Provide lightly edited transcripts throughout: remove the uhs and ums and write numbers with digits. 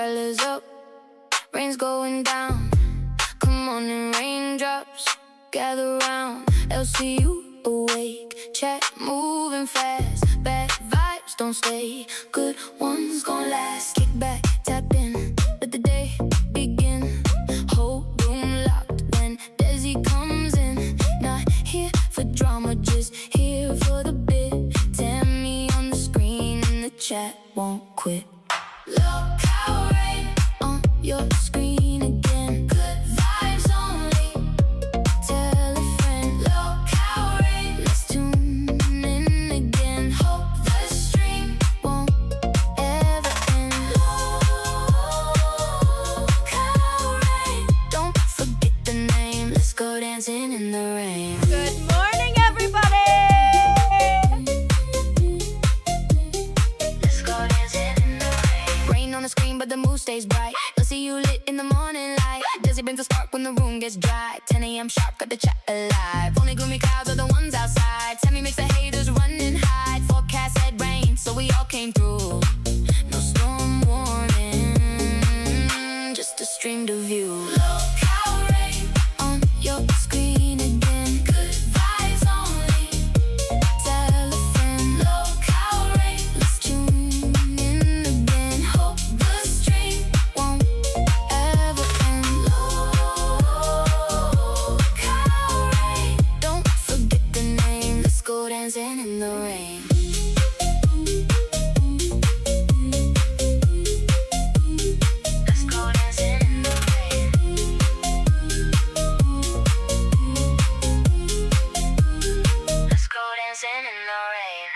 umbrellas up, rain's going down. Come on and raindrops, gather round. LCU awake, chat moving fast. Bad vibes don't stay, good ones gon' last. Kick back, tap in, let the day begin. Whole room locked when Desi comes in. Not here for drama, just here for the bit. Tammy on the screen and the chat won't quit. Look how rain on your screen again. Good vibes only. Tell a friend. Look how rain. Let's tune in again. Hope the stream won't ever end. Look how rain. Don't forget the name. Let's go dancing in the rain. Good morning, everybody. Let's go dancing in the rain. Rain on the screen, but the mood stays bright. Let's see you lit in the morning light. Desi brings a spark when the room gets dry. 10 a.m. sharp, got the chat alive. Only gloomy clouds are the ones outside. Tammy makes the haters run and hide. Forecast said rain, so we all came through. No storm warning, just a stream to view. Look how rain on your screen again. Good vibes only. Tell a friend. Look how rain. Let's tune in again. Hope the stream won't ever end. Look how rain. Don't forget the name. Let's go dancing in the rain. Let's go dancing in the rain. Let's go dancing in the rain.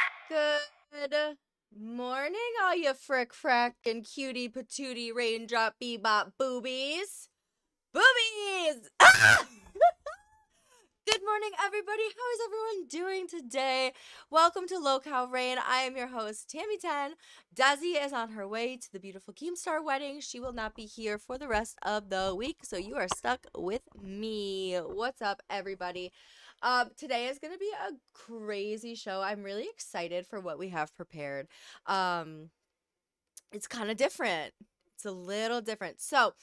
Good morning, all you frick frack and cutie patootie raindrop bebop boobies. Boobies! Ah! Good morning, everybody. How is everyone doing today? Welcome to Local Rain. I am your host, Tammy 10. Desi is on her way to the beautiful Keemstar wedding. She will not be here for the rest of the week, so you are stuck with me. What's up, everybody? Today is going to be a crazy show. I'm really excited for what we have prepared. It's kind of different. It's a little different. So,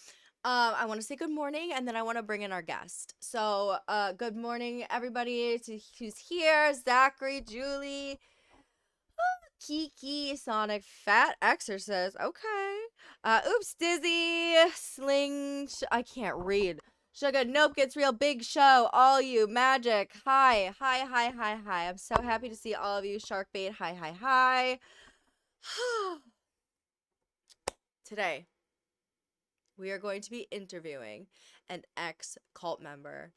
I want to say good morning, and then I want to bring in our guest. So, good morning, everybody who's here. Zachary, Julie, Kiki, Sonic, Fat Exorcist. Okay. Oops, Dizzy, Sling. I can't read. Sugar, nope, gets real big show. All you, Magic. Hi. I'm so happy to see all of you. Sharkbait, hi. Today, we are going to be interviewing an ex-cult member.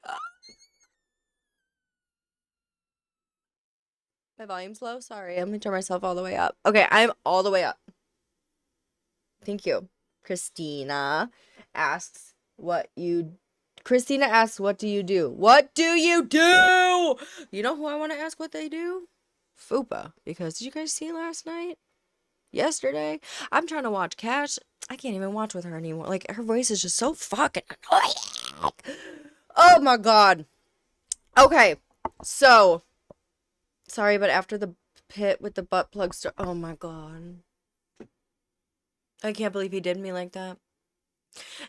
My volume's low. Sorry. I'm going to turn myself all the way up. Okay, I'm all the way up. Thank you. Christina asks, what do you do? What do you do? You know who I want to ask what they do? Fupa. Because did you guys see last night? Yesterday? I'm trying to watch Cash. I can't even watch with her anymore. Like, her voice is just so fucking annoying. Oh my god. Okay. So, sorry, but after the pit with the butt plug oh my god. I can't believe he did me like that.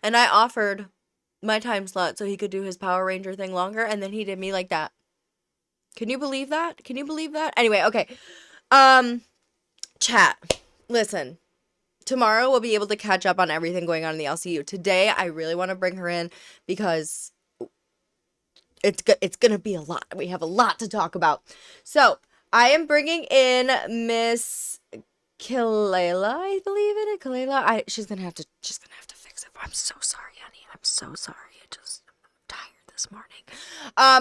And I offered my time slot so he could do his Power Ranger thing longer, and then he did me like that. Can you believe that? Anyway, okay. Chat. Listen. Tomorrow we'll be able to catch up on everything going on in the LCU. Today, I really want to bring her in because it's going to be a lot. We have a lot to talk about. So, I am bringing in Miss Kalela, I believe it is. Kalela. She's going to have to fix it. I'm so sorry, honey. I'm so sorry. I'm tired this morning.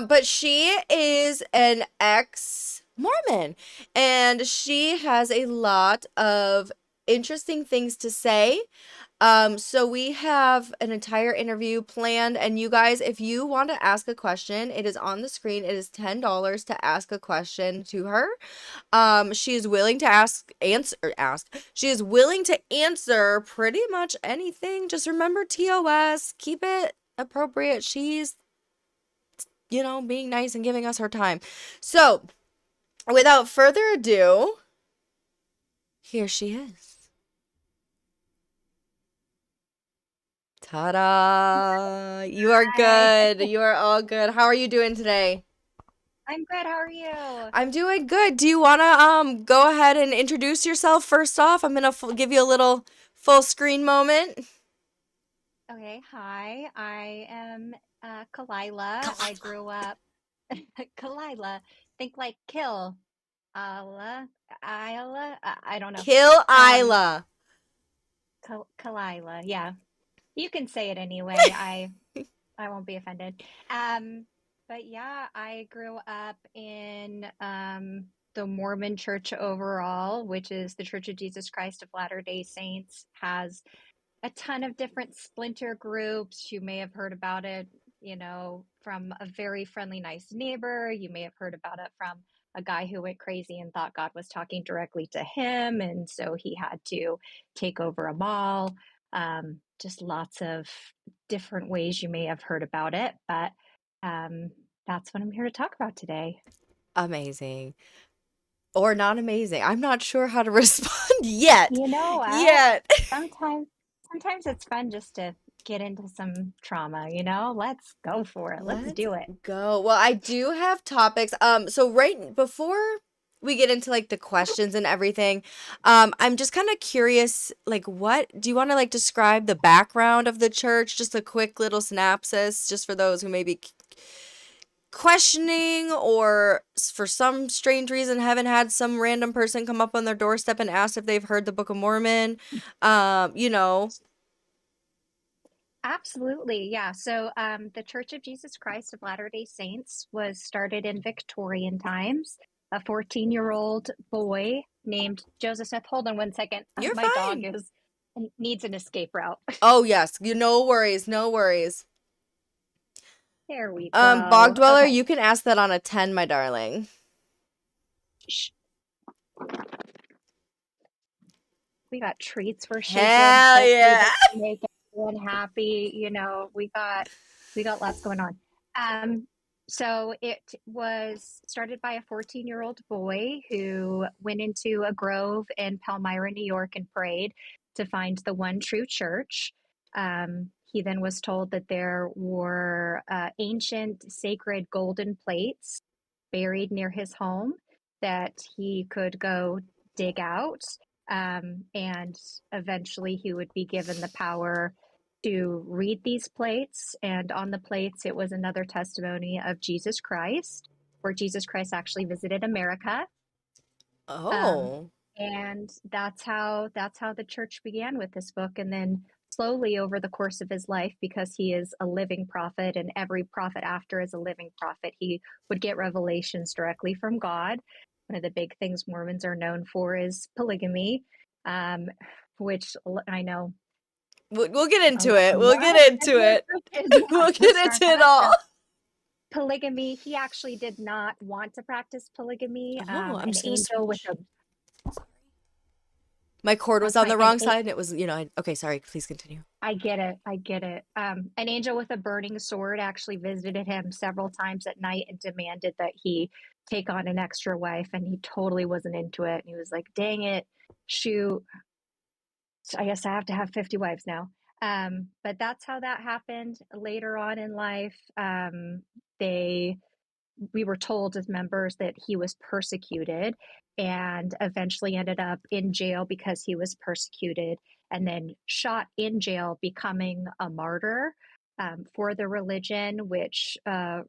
But she is an ex-Mormon, and she has a lot of interesting things to say. So we have an entire interview planned, and you guys, if you want to ask a question, it is on the screen. It is $10 to ask a question to her. She is willing to She is willing to answer pretty much anything. Just remember TOS, keep it appropriate. She's, being nice and giving us her time. So, without further ado, here she is. Ta-da! You are Hi, good. You are all good. How are you doing today? I'm good. How are you? I'm doing good. Do you want to go ahead and introduce yourself first off? I'm gonna give you a little full screen moment. Okay, hi. I am Kalila. I grew up Kalila. Think like kill. Ala, Isla. I don't know. Kill Um, Isla. Kalila. Yeah, you can say it anyway. I won't be offended. Um, but yeah, I grew up in the Mormon Church overall, which is the Church of Jesus Christ of Latter-day Saints, has a ton of different splinter groups. You may have heard about it, from a very friendly, nice neighbor. You may have heard about it from a guy who went crazy and thought God was talking directly to him. And so he had to take over a mall. Just lots of different ways you may have heard about it. But um, that's what I'm here to talk about today. Amazing. Or not amazing. I'm not sure how to respond yet. You know what? Yet. Sometimes, sometimes it's fun just to get into some trauma. Let's go for it. Let's Let's do it. go. Well, I do have topics. So right before we get into like the questions and everything, I'm just kind of curious, like what do you want to like describe the background of the church? Just a quick little synopsis, just for those who may be questioning or for some strange reason haven't had some random person come up on their doorstep and ask if they've heard the Book of Mormon. You know. Absolutely. Yeah. So the Church of Jesus Christ of Latter-day Saints was started in Victorian times. A 14-year-old boy named Joseph Smith. Hold on one second. You're My dog fine. needs an escape route. Oh yes, you no worries, no worries. There we Bog go. Dweller, Okay. you can ask that on a 10, my darling. Shh. We got treats we're shaking. Hell Hopefully yeah. this will make everyone happy. We got lots going on. Um, so it was started by a 14-year-old boy who went into a grove in Palmyra, New York, and prayed to find the one true church. He then was told that there were ancient sacred golden plates buried near his home that he could go dig out. And eventually he would be given the power to read these plates. And on the plates, it was another testimony of Jesus Christ, where Jesus Christ actually visited America. Um, Oh. and that's how the church began with this book. And then slowly over the course of his life, because he is a living prophet and every prophet after is a living prophet, he would get revelations directly from God. One of the big things Mormons are known for is polygamy, which I know We'll get a into it. We'll lot get of into this it. group is We'll not going to get start into it that. all. So polygamy, he actually did not want to practice polygamy. Oh, I'm An just gonna angel with switch. a My cord was That's on fine. the wrong side and it was, okay, sorry, please continue. I get it. I get it. An angel with a burning sword actually visited him several times at night and demanded that he take on an extra wife, and he totally wasn't into it. And he was like, "Dang it, shoot! So I guess I have to have 50 wives now." But that's how that happened. Later on in life, they we were told as members that he was persecuted and eventually ended up in jail because he was persecuted, and then shot in jail, becoming a martyr for the religion, which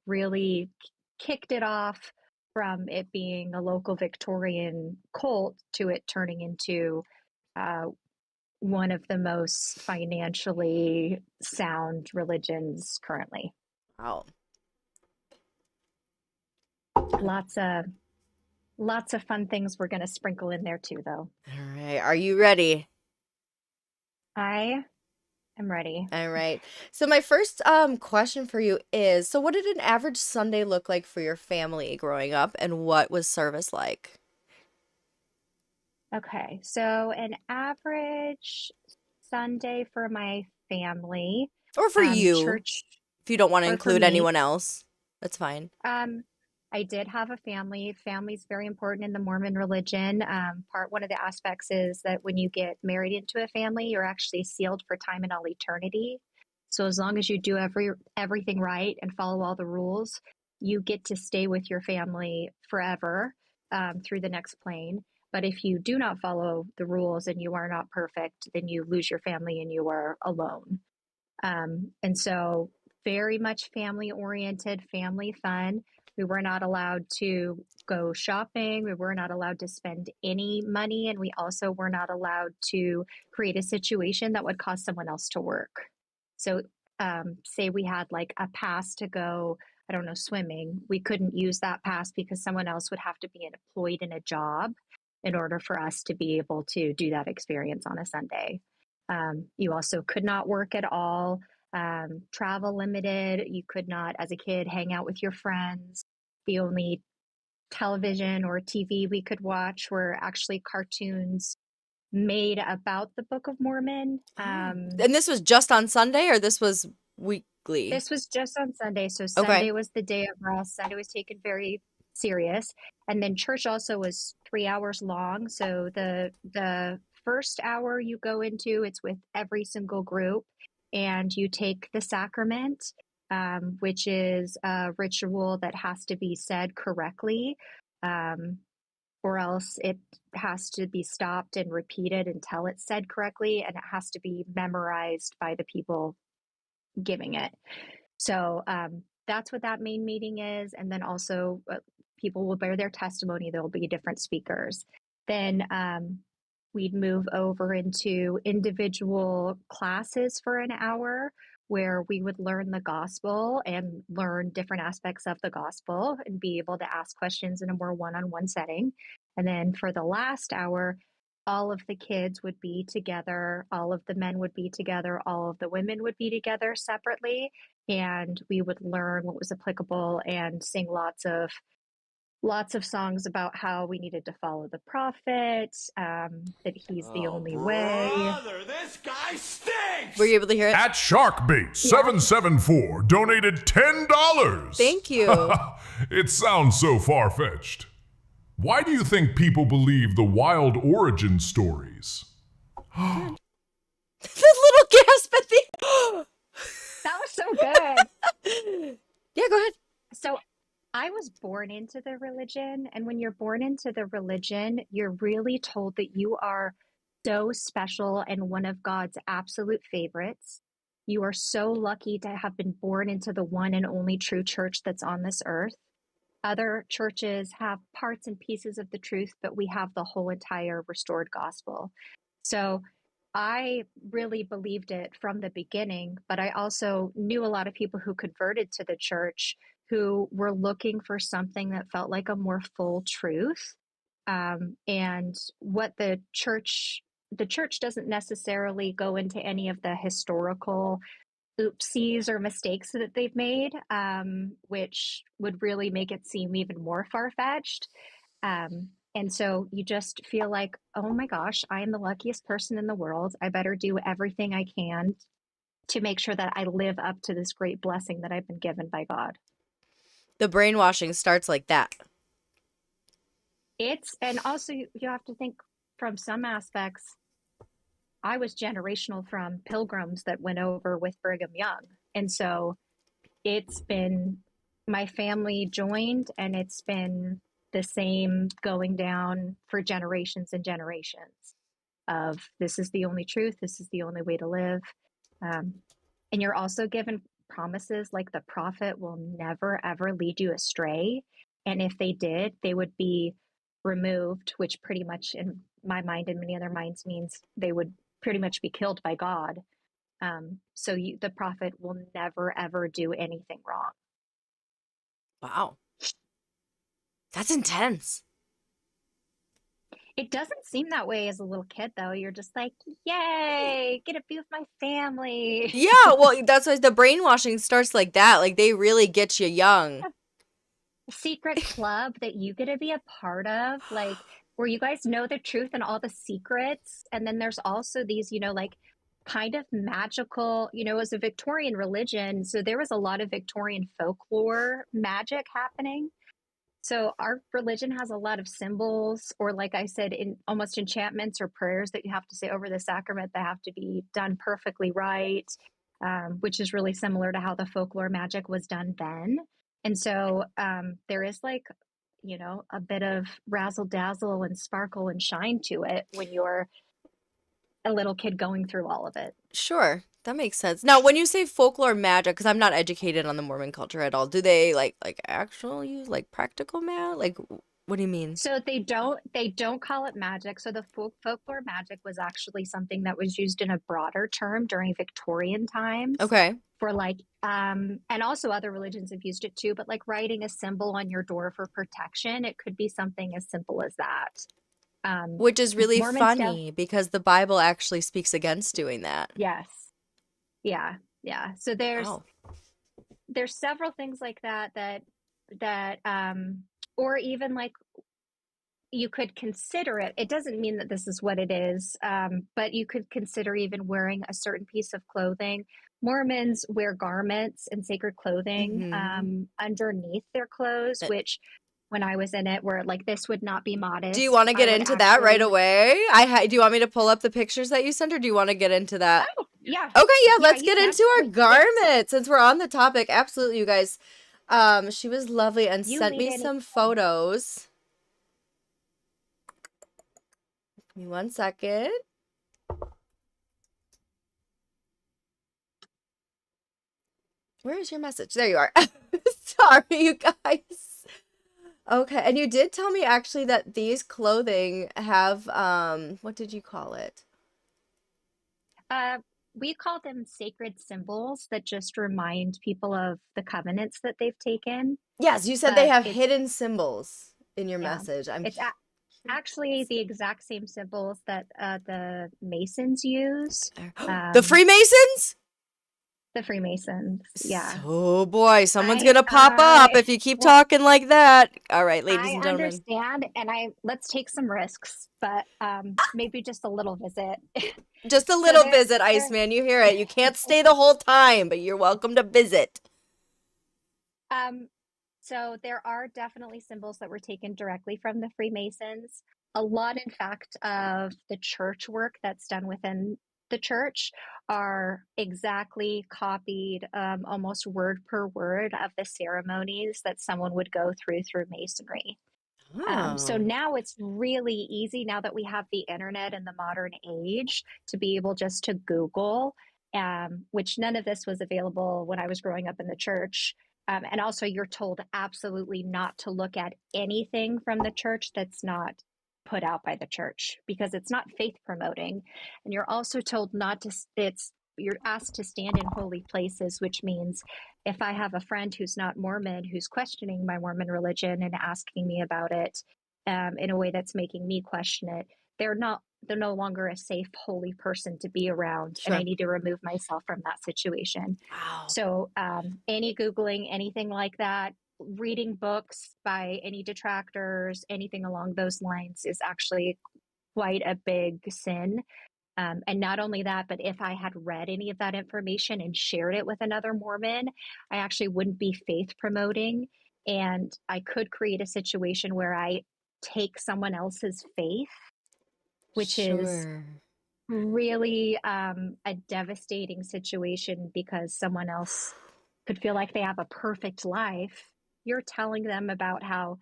really kicked it off from it being a local Victorian cult to it turning into uh, one of the most financially sound religions currently. Wow. Lots of Lots of fun things we're going to sprinkle in there too, though. All right. Are you ready? I am ready. All right. So my first question for you is, so what did an average Sunday look like for your family growing up and what was service like? Okay, so an average Sunday for my family, Or for you, church, if you don't want to or for include me. anyone else. That's fine. I did have a family. Family's very important in the Mormon religion. One of the aspects is that when you get married into a family, you're actually sealed for time and all eternity. So as long as you do everything right and follow all the rules, you get to stay with your family forever through the next plane. But if you do not follow the rules and you are not perfect, then you lose your family and you are alone. And so very much family oriented, family fun. We were not allowed to go shopping. We were not allowed to spend any money. And we also were not allowed to create a situation that would cause someone else to work. So say we had like a pass to go, I don't know, swimming. We couldn't use that pass because someone else would have to be employed in a job in order for us to be able to do that experience on a Sunday. You also could not work at all, travel limited. You could not, as a kid, hang out with your friends. The only television or TV we could watch were actually cartoons made about the Book of Mormon. And this was just on Sunday, or this was weekly? This was just on Sunday. So Okay. Sunday was the day of rest. Sunday was taken very serious. And then church also was 3 hours long. So the first hour you go into, it's with every single group, and you take the sacrament, which is a ritual that has to be said correctly, or else it has to be stopped and repeated until it's said correctly, and it has to be memorized by the people giving it. So that's what that main meeting is. And then also people will bear their testimony. There will be different speakers. Then we'd move over into individual classes for an hour where we would learn the gospel and learn different aspects of the gospel and be able to ask questions in a more one-on-one setting. And then for the last hour, all of the kids would be together, all of the men would be together, all of the women would be together separately, and we would learn what was applicable and sing lots of songs about how we needed to follow the prophet, that he's the only way. Brother, this guy stinks! Were you able to hear it? At Sharkbait774 donated $10. Thank you. It sounds so far-fetched. Why do you think people believe the wild origin stories? The little gasp at the... That was so good. Yeah, go ahead. So I was born into the religion, and when you're born into the religion, you're really told that you are so special and one of God's absolute favorites. You are so lucky to have been born into the one and only true church that's on this earth. Other churches have parts and pieces of the truth, but we have the whole entire restored gospel. So I really believed it from the beginning, but I also knew a lot of people who converted to the church who were looking for something that felt like a more full truth. And what the church doesn't necessarily go into any of the historical oopsies or mistakes that they've made, which would really make it seem even more far-fetched. And so you just feel like, oh my gosh, I am the luckiest person in the world. I better do everything I can to make sure that I live up to this great blessing that I've been given by God. The brainwashing starts like that. And also you have to think from some aspects, I was generational from pilgrims that went over with Brigham Young. And so it's been, my family joined, and it's been the same going down for generations and generations of this is the only truth. This is the only way to live. And you're also given promises like the prophet will never, ever lead you astray. And if they did, they would be removed, which pretty much in my mind and many other minds means they would pretty much be killed by God. So the prophet will never, ever do anything wrong. Wow. That's intense. It doesn't seem that way as a little kid, though. You're just like, yay, get to be with my family. Yeah, well, that's why the brainwashing starts like that. Like, they really get you young. A secret club that you get to be a part of, like, where you guys know the truth and all the secrets. And then there's also these, like kind of magical, it was a Victorian religion. So there was a lot of Victorian folklore magic happening. So our religion has a lot of symbols, or like I said, in almost enchantments or prayers that you have to say over the sacrament that have to be done perfectly right. which is really similar to how the folklore magic was done then. And so there is like, you know, a bit of razzle dazzle and sparkle and shine to it when you're a little kid going through all of it. Sure, that makes sense. Now, when you say folklore magic, because I'm not educated on the Mormon culture at all, do they like actual use like practical magic? Like, what do you mean? So they don't call it magic. So the folklore magic was actually something that was used in a broader term during Victorian times. Okay. For like and also other religions have used it too, but like writing a symbol on your door for protection, it could be something as simple as that. Which is really Mormons funny because the Bible actually speaks against doing that. Yes. Yeah. So Wow. there's several things like that or even like you could consider it. It doesn't mean that this is what it is, but you could consider even wearing a certain piece of clothing. Mormons wear garments and sacred clothing underneath their clothes, which when I was in it, were like, this would not be modest. Do you want to get into that right away? Do you want me to pull up the pictures that you sent, or do you want to get into that? Oh, yeah. Okay, yeah, let's you get can. into our garments since we're on the topic. Absolutely, you guys. She was lovely and You sent lead me it. some photos. Give me 1 second. Where is your message? There you are. Sorry, you guys. Okay, and you did tell me actually that these clothing have what did you call it? We call them sacred symbols that just remind people of the covenants that they've taken. Yes, you said they But have it's hidden symbols in your yeah, message. it's actually the exact same symbols that the Masons use. The Freemasons? The Freemasons, yeah. Oh boy, someone's I gonna pop up if you keep well, talking like that. All right, ladies I and gentlemen. understand, and let's take some risks, but maybe just a little visit. Just a So little there, visit, there, Iceman. You hear it. You can't stay the whole time, but you're welcome to visit. so there are definitely symbols that were taken directly from the Freemasons. A lot, in fact, of the church work that's done within the church are exactly copied, almost word per word, of the ceremonies that someone would go through Masonry. So Oh, now it's really easy, now that we have the internet and the modern age, to be able just to Google, which none of this was available when I was growing up in the church. And also, you're told absolutely not to look at anything from the church that's not put out by the church, because it's not faith promoting. And you're also told not to, you're asked to stand in holy places, which means if I have a friend who's not Mormon, who's questioning my Mormon religion and asking me about it in a way that's making me question it, they're no longer a safe, holy person to be around. sure. And I need to remove myself from that situation. Wow. So any Googling, anything like that, reading books by any detractors, anything along those lines is actually quite a big sin. And not only that, but if I had read any of that information and shared it with another Mormon, I actually wouldn't be faith promoting. And I could create a situation where I take someone else's faith, which is Sure. really a devastating situation, because someone else could feel like they have a perfect life. You're telling them about how,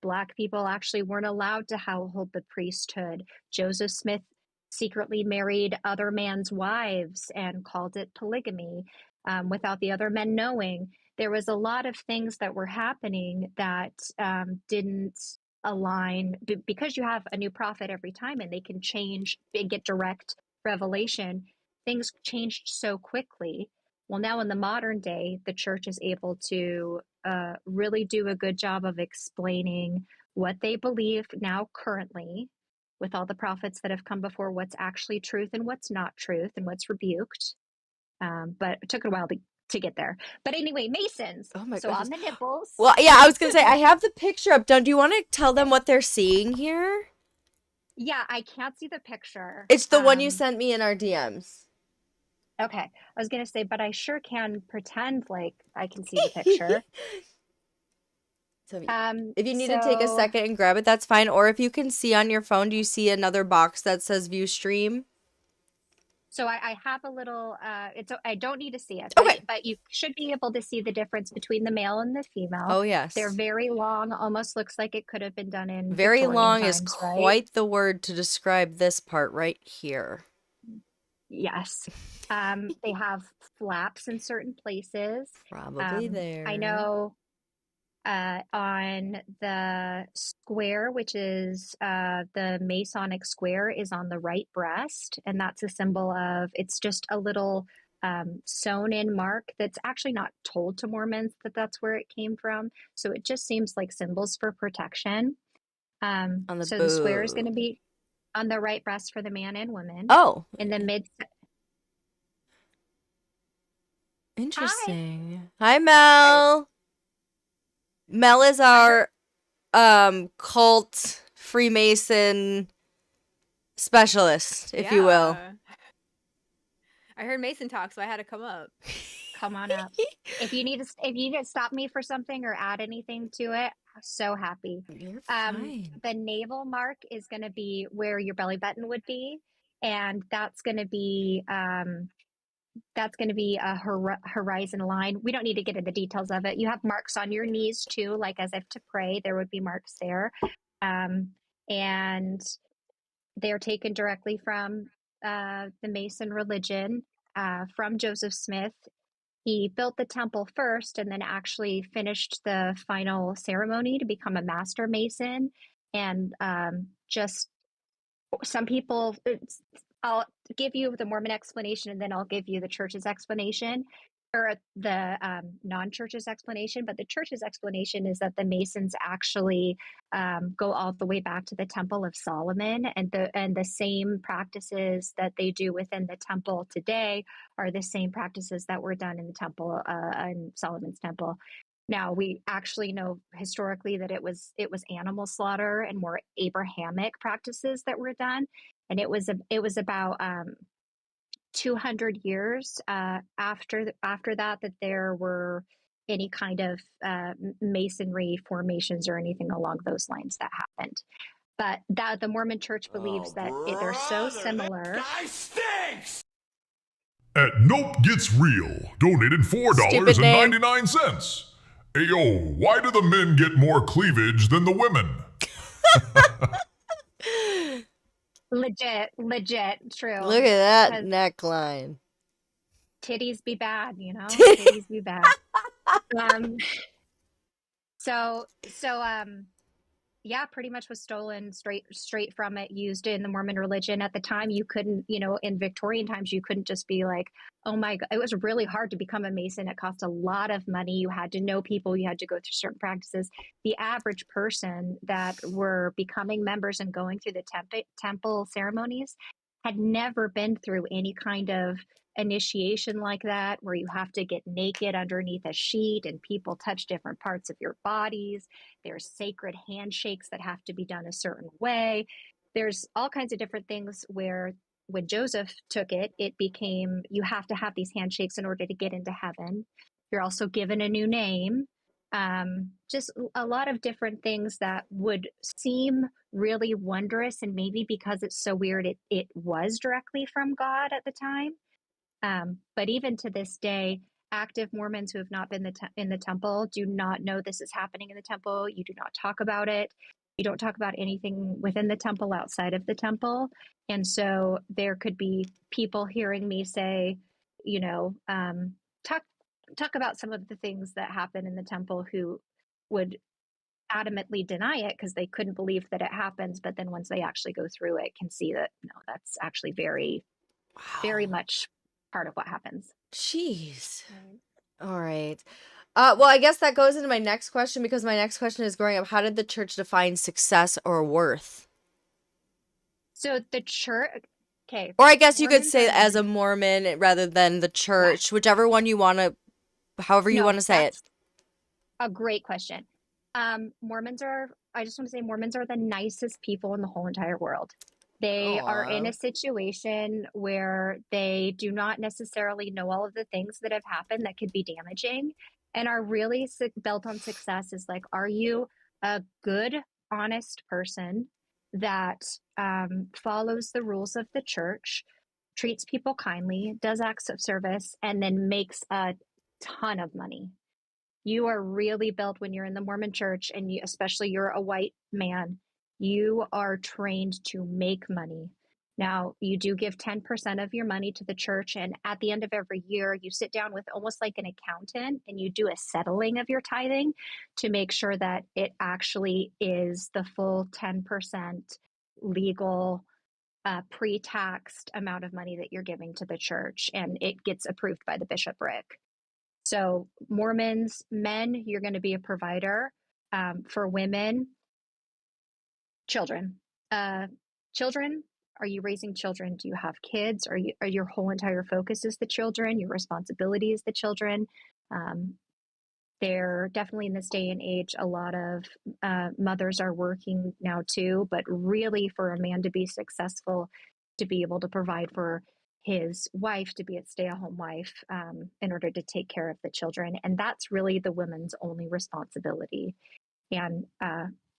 Black people actually weren't allowed to hold the priesthood. Joseph Smith secretly married other men's wives and called it polygamy without the other men knowing. There was a lot of things that were happening that didn't align, because you have a new prophet every time and they can change and get direct revelation. Things changed so quickly. Well, now in the modern day, the church is able to really do a good job of explaining what they believe now currently, with all the prophets that have come before, what's actually truth and what's not truth and what's rebuked. But it took a while to get there. But anyway, Masons. Oh my So goodness. on the nipples. Well, yeah, I was gonna say I have the picture up. Do you want to tell them what they're seeing here? Yeah, I can't see the picture. It's the one you sent me in our DMs. Okay. I was going to say, but I sure can pretend like I can see the picture. So if you need to take a second and grab it, that's fine. Or if you can see on your phone, do you see another box that says view stream? So I have a little. I don't need to see it, Okay. but you should be able to see the difference between the male and the female. Oh, They're yes. very long. Almost looks like it could have been done in Very Victorian long is times, right? quite the word to describe this part right here. Yes. They have flaps in certain places. Probably there. I know on the square, which is the Masonic square, is on the right breast, and that's a symbol of, it's just a little sewn in mark that's actually not told to Mormons that that's where it came from. So it just seems like symbols for protection. On the So the square is going to boob. be on the right breast for the man and woman. Oh, In the mid. Hi. interesting. Hi, Mel. Mel is our cult Freemason specialist, if you will. Yeah. I heard Mason talk, so I had to come up. Come on up. If you need to stop me for something or add anything to it, I'm so happy. You're fine. The navel mark is going to be where your belly button would be, and that's going to be a horizon line. We don't need to get into the details of it. You have marks on your knees too, like as if to pray. There would be marks there, and they're taken directly from the Mason religion, from Joseph Smith. He built the temple first and then actually finished the final ceremony to become a master mason. And just some people, I'll give you the Mormon explanation and then I'll give you the church's explanation, or the non-church's explanation. But the church's explanation is that the Masons actually go all the way back to the Temple of Solomon, and the same practices that they do within the temple today are the same practices that were done in the temple, in Solomon's temple. Now we actually know historically that it was animal slaughter and more Abrahamic practices that were done, and it was about 200 years after that there were any kind of masonry formations or anything along those lines that happened. But that the Mormon Church believes that they're so similar. This guy stinks! At Nope Gets Real, donated Stupid name. $4.99. Ayo, why do the men get more cleavage than the women? Legit, true. Look at that 'Cause neckline. titties be bad, you know? Titties be bad. So yeah, pretty much was stolen straight from it, used in the Mormon religion. At the time, you couldn't, in Victorian times, you couldn't just be like, oh my God. It was really hard to become a Mason. It cost a lot of money. You had to know people. You had to go through certain practices. The average person that were becoming members and going through the temple ceremonies had never been through any kind of initiation like that, where you have to get naked underneath a sheet and people touch different parts of your bodies. There's sacred handshakes that have to be done a certain way. There's all kinds of different things where when Joseph took it, it became, you have to have these handshakes in order to get into heaven. You're also given a new name. Just a lot of different things that would seem really wondrous, and maybe because it's so weird, it was directly from God at the time. But even to this day, active Mormons who have not been in the temple do not know this is happening in the temple. You do not talk about it. You don't talk about anything within the temple outside of the temple. And so there could be people hearing me say, talk about some of the things that happen in the temple, who would adamantly deny it because they couldn't believe that it happens. But then once they actually go through it, can see that, no, that's actually very, very much part of what happens. Jeez. All right. Well, I guess that goes into my next question, because my next question is, growing up, how did the church define success or worth? So the church, okay. Or I guess you could Mormons say are- as a Mormon rather than the church, whichever one you want to, however you No, want to say it. that's a great question. Mormons are the nicest people in the whole entire world. They are in Aw. a situation where they do not necessarily know all of the things that have happened that could be damaging, and are really built on success. Is like, are you a good, honest person that follows the rules of the church? treats people kindly, does acts of service, and then makes a ton of money. You are really built when you're in the Mormon church, and you, especially you're a white man, you are trained to make money. Now, you do give 10% of your money to the church, and at the end of every year, you sit down with almost like an accountant and you do a settling of your tithing to make sure that it actually is the full 10% legal pre-taxed amount of money that you're giving to the church, and it gets approved by the bishopric. So Mormons, men, you're going to be a provider. For women, children. Children, are you raising children? Do you have kids? Are your whole entire focus is the children? Your responsibility is the children? They're definitely in this day and age, a lot of mothers are working now too, but really for a man to be successful, to be able to provide for his wife, to be a stay-at-home wife, in order to take care of the children. And that's really the woman's only responsibility. And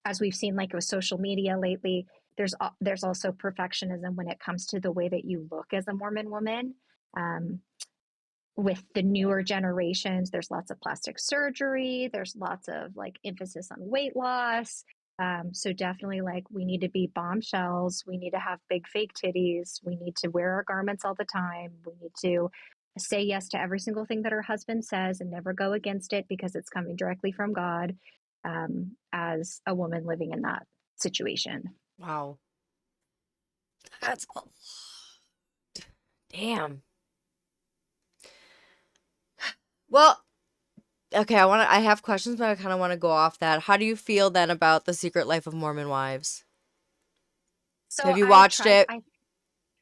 as we've seen, like with social media lately, there's also perfectionism when it comes to the way that you look as a Mormon woman. With the newer generations, there's lots of plastic surgery. There's lots of like emphasis on weight loss. So definitely like we need to be bombshells. We need to have big fake titties. We need to wear our garments all the time. We need to say yes to every single thing that our husband says and never go against it because it's coming directly from God, as a woman living in that situation. Wow. That's a lot. Damn. Well, okay, I have questions, but I kind of want to go off that. How do you feel then about The Secret Life of Mormon Wives? So Have you watched it?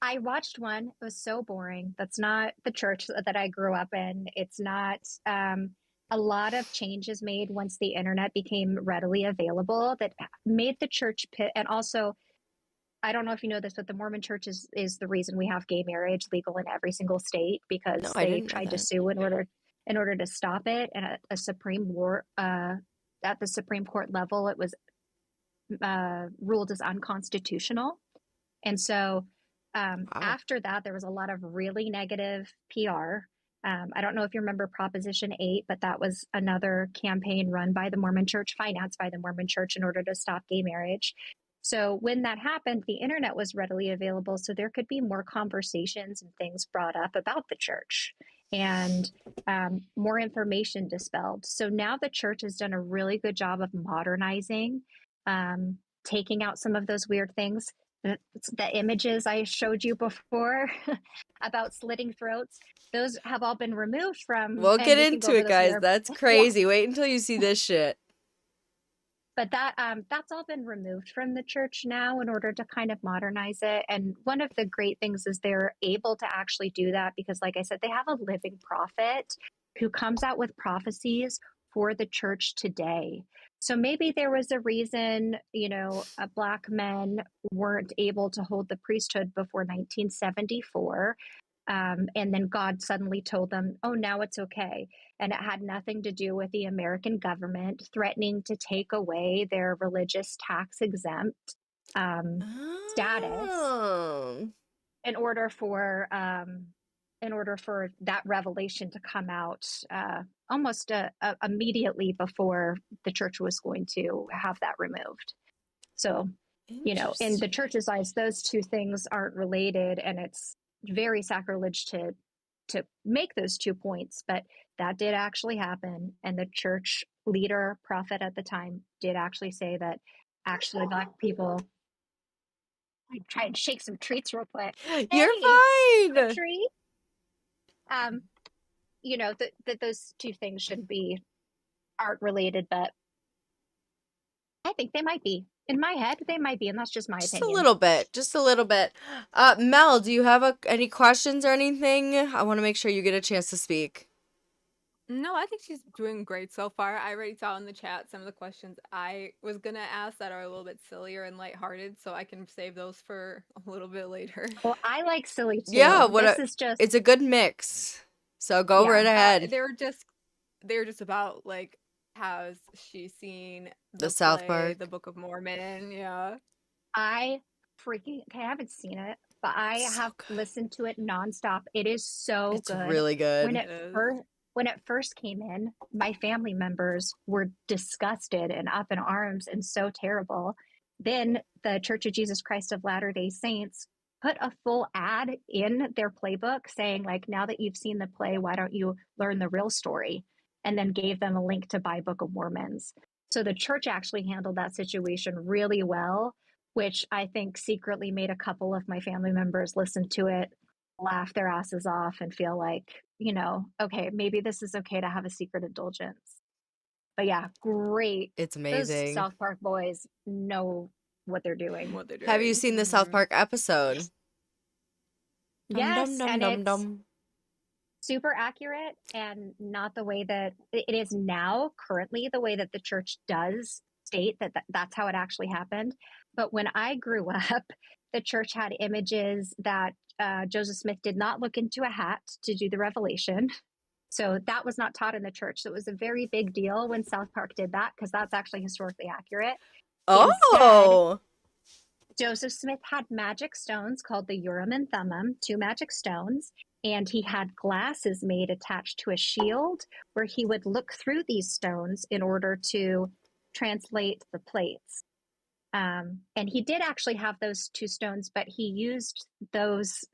I watched one. It was so boring. That's not the church that I grew up in. It's not. A lot of changes made once the internet became readily available that made the church pit. And also, I don't know if you know this, but the Mormon church is the reason we have gay marriage legal in every single state, because No, I they didn't know tried to that. sue in order to stop it. And at the Supreme Court level, it was ruled as unconstitutional. And so Wow. after that, there was a lot of really negative PR. I don't know if you remember Proposition 8, but that was another campaign run by the Mormon Church, financed by the Mormon Church in order to stop gay marriage. So when that happened, the internet was readily available, so there could be more conversations and things brought up about the church, and more information dispelled. So now the church has done a really good job of modernizing, taking out some of those weird things. The images I showed you before about slitting throats, those have all been removed from. We'll and get we can go into over it, those guys. later. That's Yeah. crazy. Wait until you see this shit. But that's all been removed from the church now in order to kind of modernize it. And one of the great things is they're able to actually do that because, like I said, they have a living prophet who comes out with prophecies for the church today. So maybe there was a reason, Black men weren't able to hold the priesthood before 1974. And then God suddenly told them, oh, now it's okay. And it had nothing to do with the American government threatening to take away their religious tax exempt status Oh. in order for that revelation to come out almost immediately before the church was going to have that removed. So, in the church's eyes, those two things aren't related, and it's very sacrilege to make those 2 points, but that did actually happen. And the church leader, prophet at the time, did actually say that actually Black people. I try and shake some treats real quick. You're A fine. treat. That those two things aren't related, but I think they might be. In my head, they might be, and that's just my Just opinion. a little bit. Just a little bit. Mel, do you have any questions or anything? I want to make sure you get a chance to speak. No, I think she's doing great so far. I already saw in the chat some of the questions I was gonna ask that are a little bit sillier and lighthearted, so I can save those for a little bit later. Well, I like silly too. Yeah, it's a good mix. So go right ahead. They were just about like, has she seen The South play, Park. The Book of Mormon? Yeah. I haven't seen it. but I So have good. listened to it nonstop. It is so It's good. really When good. it It is. first when it first came in, my family members were disgusted and up in arms and so terrible. Then the Church of Jesus Christ of Latter-day Saints put a full ad in their playbook saying, like, now that you've seen the play, why don't you learn the real story? And then gave them a link to buy Book of Mormons. So the church actually handled that situation really well, which I think secretly made a couple of my family members listen to it, laugh their asses off, and feel like, okay, maybe this is okay to have a secret indulgence. But yeah, great. It's Those amazing. South Park boys know what they're doing. What they're Have you doing. seen the South Park episode? Yes, Dum, and dum, it's dum. super accurate and not the way that it is now, currently, the way that the church does state that's how it actually happened. But when I grew up, the church had images that Joseph Smith did not look into a hat to do the revelation. So that was not taught in the church. So it was a very big deal when South Park did that, because that's actually historically accurate. Instead, Oh, Joseph Smith had magic stones called the Urim and Thummim, 2 magic stones, and he had glasses made attached to a shield where he would look through these stones in order to translate the plates. And he did actually have those 2 stones, but he used those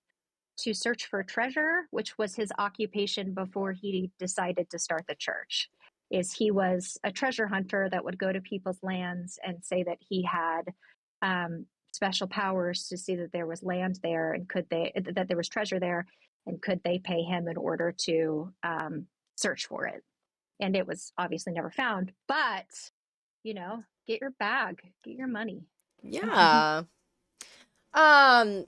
to search for treasure, which was his occupation before he decided to start the church. He was a treasure hunter that would go to people's lands and say that he had special powers to see that there was land there, and that there was treasure there, and could they pay him in order to search for it. And it was obviously never found, but get your bag, get your money. yeah. Um.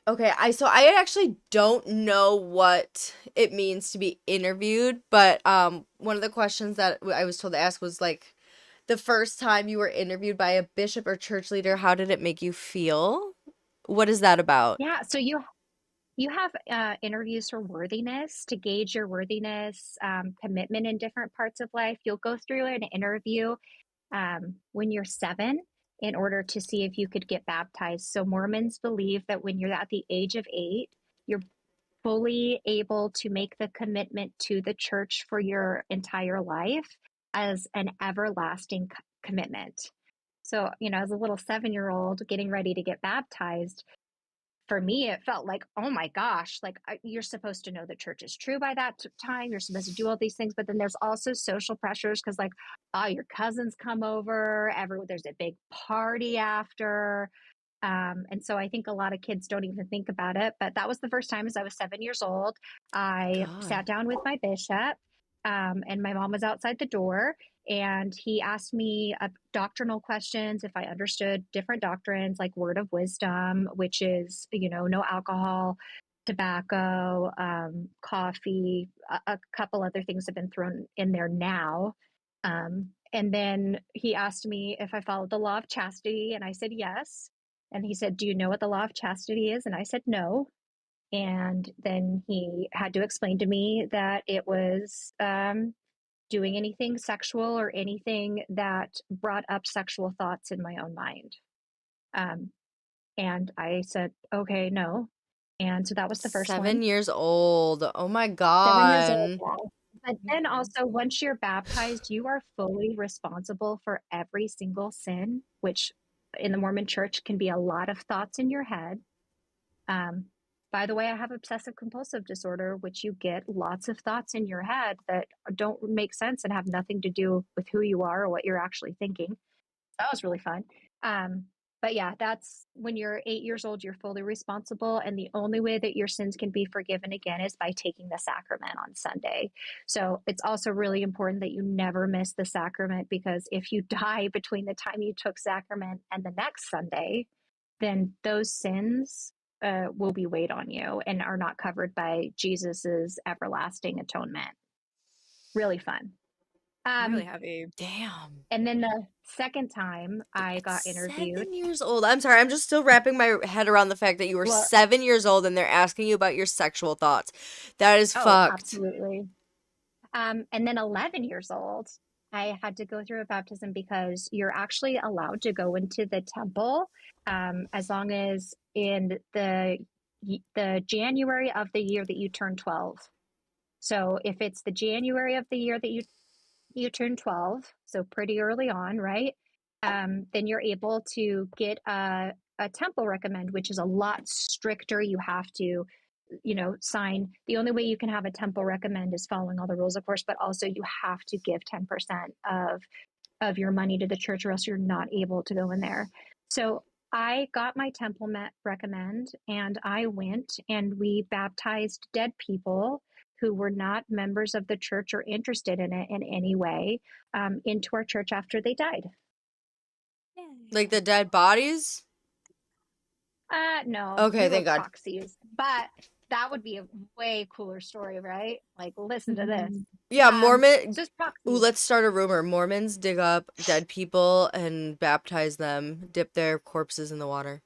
Okay, I actually don't know what it means to be interviewed, but one of the questions that I was told to ask was like, the first time you were interviewed by a bishop or church leader, how did it make you feel? What is that about? Yeah, so you have interviews for worthiness to gauge your worthiness, commitment in different parts of life. You'll go through an interview when you're 7 in order to see if you could get baptized. So Mormons believe that when you're at the age of 8, you're fully able to make the commitment to the church for your entire life as an everlasting commitment. So, as a little 7-year-old getting ready to get baptized, for me, it felt like, oh my gosh, like you're supposed to know the church is true by that time. You're supposed to do all these things. But then there's also social pressures because, like, your cousins come over, there's a big party after. And so I think a lot of kids don't even think about it. But that was the first time, as I was 7 years old, I God. sat down with my bishop, and my mom was outside the door. And he asked me doctrinal questions, if I understood different doctrines, like word of wisdom, which is, no alcohol, tobacco, coffee, a couple other things have been thrown in there now. And then he asked me if I followed the law of chastity, and I said yes. And he said, do you know what the law of chastity is? And I said no. And then he had to explain to me that it was doing anything sexual or anything that brought up sexual thoughts in my own mind. And I said, okay, no. And so that was the first 7 one. years old. Oh my 7 years old. God. Yeah. But then also, once you're baptized, you are fully responsible for every single sin, which in the Mormon church can be a lot of thoughts in your head. By the way, I have obsessive compulsive disorder, which you get lots of thoughts in your head that don't make sense and have nothing to do with who you are or what you're actually thinking. That was really fun. But yeah, that's when you're 8 years old, you're fully responsible. And the only way that your sins can be forgiven again is by taking the sacrament on Sunday. So it's also really important that you never miss the sacrament, because if you die between the time you took sacrament and the next Sunday, then those sins will be weighed on you and are not covered by Jesus's everlasting atonement. Really fun. Really heavy. Damn. And then the second time I got 7 interviewed. years old. I'm sorry. I'm just still wrapping my head around the fact that you were Well, 7 years old and they're asking you about your sexual thoughts. That is oh, fucked. absolutely. And then 11 years old, I had to go through a baptism because you're actually allowed to go into the temple as long as in the January of the year that you turn 12. So if it's the January of the year that you turn 12, so pretty early on, right? Then you're able to get a temple recommend, which is a lot stricter. You have to, sign. The only way you can have a temple recommend is following all the rules, of course, but also you have to give 10% of your money to the church, or else you're not able to go in there. So I got my temple recommend, and I went and we baptized dead people who were not members of the church or interested in it in any way into our church after they died. Like the dead bodies? No, Okay, we were thank God. proxies, but that would be a way cooler story, right? Like, listen to this. Yeah, Mormon. Just Ooh, proxies. let's start a rumor. Mormons dig up dead people and baptize them, dip their corpses in the water.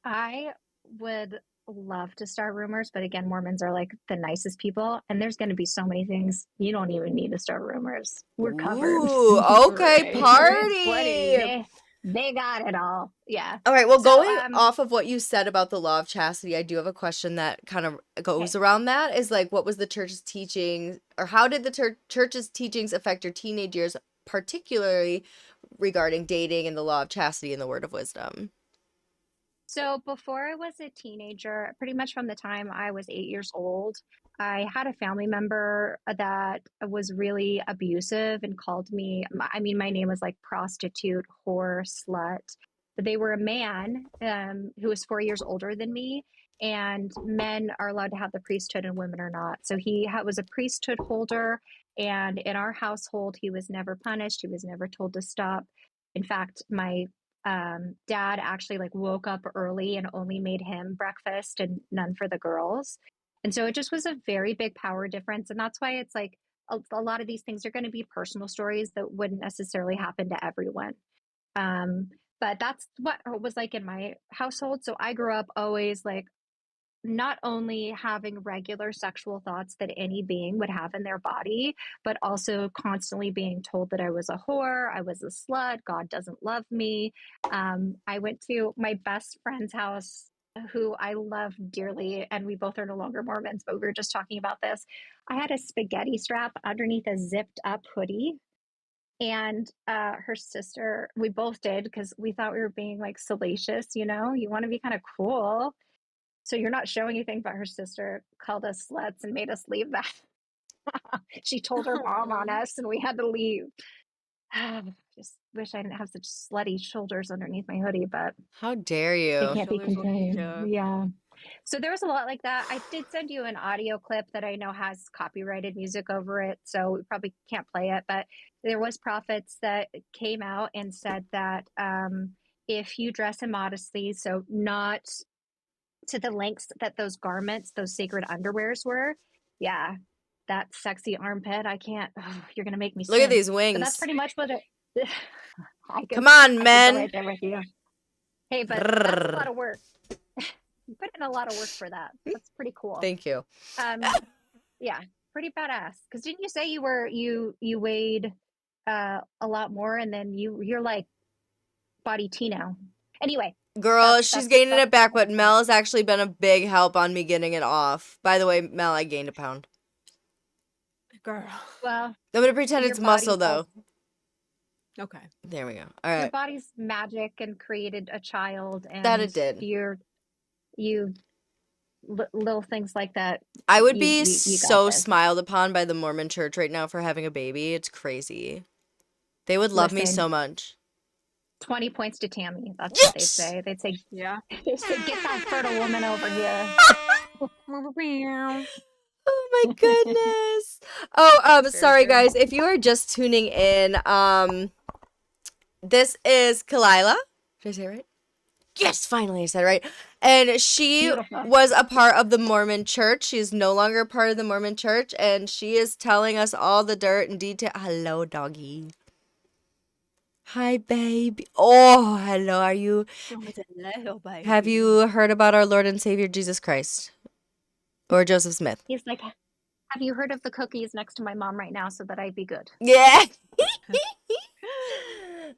I would love to start rumors, but again, Mormons are like the nicest people, and there's going to be so many things you don't even need to start rumors. We're covered. Ooh, okay, Right. party. They got it all. Yeah. All right, well, So, going off of what you said about the law of chastity, I do have a question that kind of goes around that. Is like, what was the church's teaching, or how did the church's teachings affect your teenage years, particularly regarding dating and the law of chastity and the word of wisdom? So before I was a teenager, pretty much from the time I was 8 years old, I had a family member that was really abusive and called me, I mean, my name was like prostitute, whore, slut. But they were a man who was 4 years older than me, and men are allowed to have the priesthood and women are not. So he was a priesthood holder, and in our household, he was never punished. He was never told to stop. In fact, my dad actually like woke up early and only made him breakfast and none for the girls. And so it just was a very big power difference. And that's why it's like a lot of these things are going to be personal stories that wouldn't necessarily happen to everyone. But that's what it was like in my household. So I grew up always like not only having regular sexual thoughts that any being would have in their body, but also constantly being told that I was a whore, I was a slut, God doesn't love me. I went to my best friend's house, who I love dearly, and we both are no longer Mormons, but we were just talking about this. I had a spaghetti strap underneath a zipped up hoodie. And her sister, we both did because we thought we were being like salacious, you want to be kind of cool. So you're not showing anything, but her sister called us sluts and made us leave that. She told her mom on us and we had to leave. Just wish I didn't have such slutty shoulders underneath my hoodie, but How dare they you? can't be Shoulders will contained. teach ya. Yeah. So there was a lot like that. I did send you an audio clip that I know has copyrighted music over it, so we probably can't play it, but there was prophets that came out and said that if you dress immodestly, so not to the lengths that those garments, those sacred underwears were, yeah, that sexy armpit, I can't, you're going to make me Look at sin. these But wings. that's pretty much what it, Come on, I could men. go right there with you. Hey, but that's a lot of work. You put in a lot of work for that. That's pretty cool. Thank you. Yeah, pretty badass. Because didn't you say you weighed a lot more, and then you're like body T now? Anyway, Girl, she's gaining it back, but Mel has actually been a big help on me getting it off. By the way, Mel, I gained a pound. Girl. well, I'm gonna pretend your it's muscle, body though. Okay. There we go. All your right. body's magic and created a child, and That it did. Little things like that. I would you be got so this. smiled upon by the Mormon church right now for having a baby. It's crazy. They would love me Listen. so much. 20 points to Tammy. That's what they'd Yes! say. They'd say, Yeah. get that fertile woman over here. Oh my goodness. Oh, sorry true. guys. If you are just tuning in, this is Kalila. Did I say it right? Yes, finally I said it right. And she Beautiful. was a part of the Mormon church. She is no longer a part of the Mormon church, and she is telling us all the dirt and detail. Hello, doggy. Hi, baby. Oh, hello. Are you? Have you heard about our Lord and Savior Jesus Christ or Joseph Smith? He's like, Have you heard of the cookies next to my mom right now so that I'd be good? Yeah.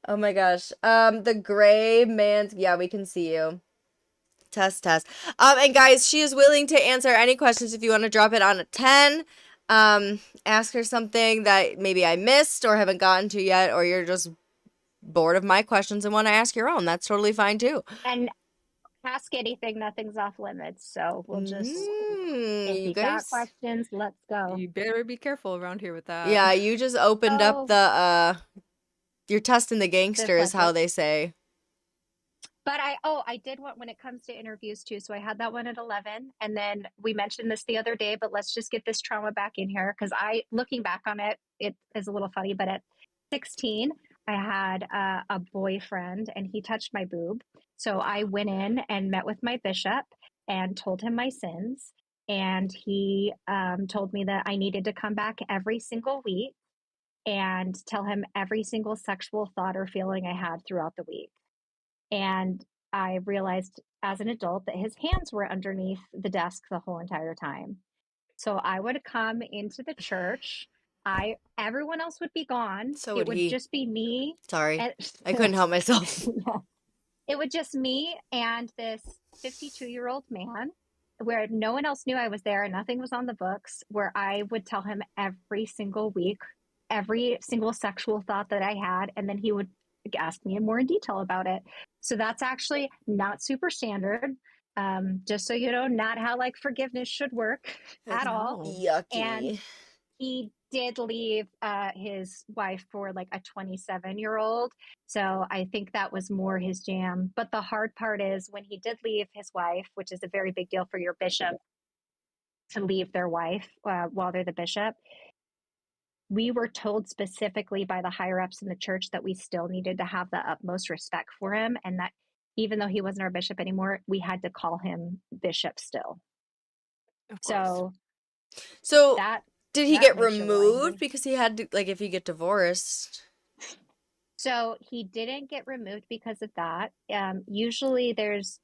Oh my gosh. The gray man's, yeah, we can see you. Test. And guys, she is willing to answer any questions if you want to drop it on a 10. Ask her something that maybe I missed or haven't gotten to yet, or you're just bored of my questions and want to ask your own. That's totally fine too. And ask anything, nothing's off limits. So we'll just, if You you got guys, questions, let's go. You better be careful around here with that. yeah, you just opened up Oh, you're testing the the gangster is how floodgates. they say. But I did want, when it comes to interviews too. So I had that one at 11, and then we mentioned this the other day, but let's just get this trauma back in here. Cause looking back on it, it is a little funny, but at 16, I had a boyfriend and he touched my boob. So I went in and met with my bishop and told him my sins. And he told me that I needed to come back every single week and tell him every single sexual thought or feeling I had throughout the week. And I realized as an adult that his hands were underneath the desk the whole entire time. So I would come into the church. Everyone else would be gone. So It would would he. just be me. Sorry. And I couldn't help myself. it would just me and this 52-year-old man, where no one else knew I was there and nothing was on the books, where I would tell him every single week, every single sexual thought that I had, and then he would ask me more in detail about it. So that's actually not super standard. Just so you know, not how like forgiveness should work at all. And Yucky. he did leave his wife for like a 27-year-old. So I think that was more his jam. But the hard part is when he did leave his wife, which is a very big deal for your bishop to leave their wife while they're the bishop. We were told specifically by the higher ups in the church that we still needed to have the utmost respect for him, and that even though he wasn't our bishop anymore, we had to call him bishop still. Of course. So that did he that get makes you a little angry. removed because he had to, like, if you get divorced? So he didn't get removed because of that. Usually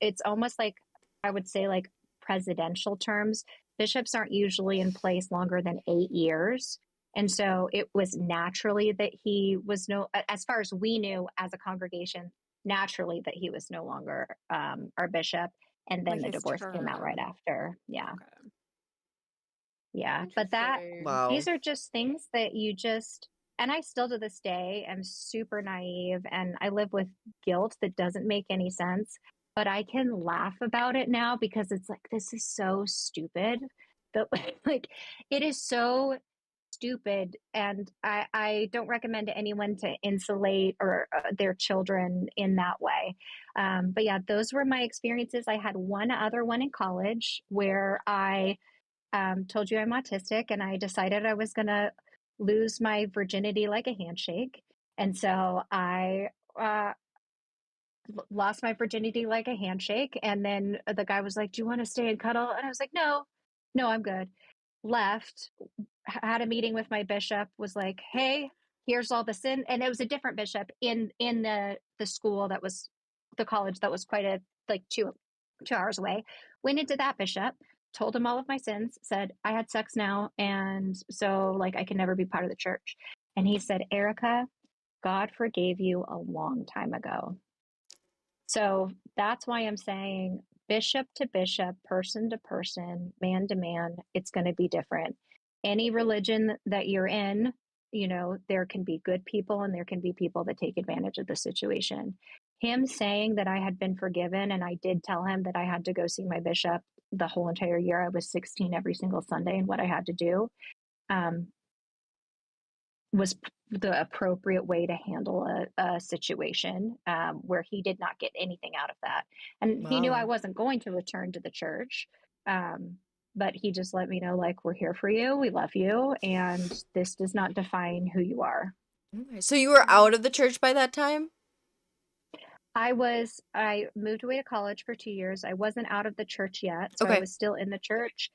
it's almost like, I would say, like presidential terms. Bishops aren't usually in place longer than 8 years. And so it was naturally that he was as far as we knew as a congregation, naturally that he was no longer our bishop. And then Like the his divorce came out right term. after. Yeah. Okay. Yeah. But Wow. these are just things that and I still to this day am super naive and I live with guilt that doesn't make any sense, but I can laugh about it now because it's like, this is so stupid. But like, it is so stupid. And I don't recommend to anyone to insulate or their children in that way. But yeah, those were my experiences. I had one other one in college where I told you I'm autistic, and I decided I was going to lose my virginity like a handshake. And so I lost my virginity like a handshake. And then the guy was like, "Do you want to stay and cuddle?" And I was like, "No, I'm good." Left, had a meeting with my bishop, was like, "Hey, here's all the sin." And it was a different bishop in the school that was the college that was quite a like 2 hours away. Went into that bishop, told him all of my sins, said I had sex now, and so like I can never be part of the church. And he said, "Erica, God forgave you a long time ago." So that's why I'm saying bishop to bishop, person to person, man to man, it's going to be different. Any religion that you're in, there can be good people and there can be people that take advantage of the situation. Him saying that I had been forgiven, and I did tell him that I had to go see my bishop the whole entire year. I was 16 every single Sunday, and what I had to do was the appropriate way to handle a situation where he did not get anything out of that. And he knew I Wow. wasn't going to return to the church. But he just let me know, like, we're here for you. We love you. And this does not define who you are. Okay. So you were out of the church by that time? I moved away to college for 2 years. I wasn't out of the church yet. So I Okay. was still in the church.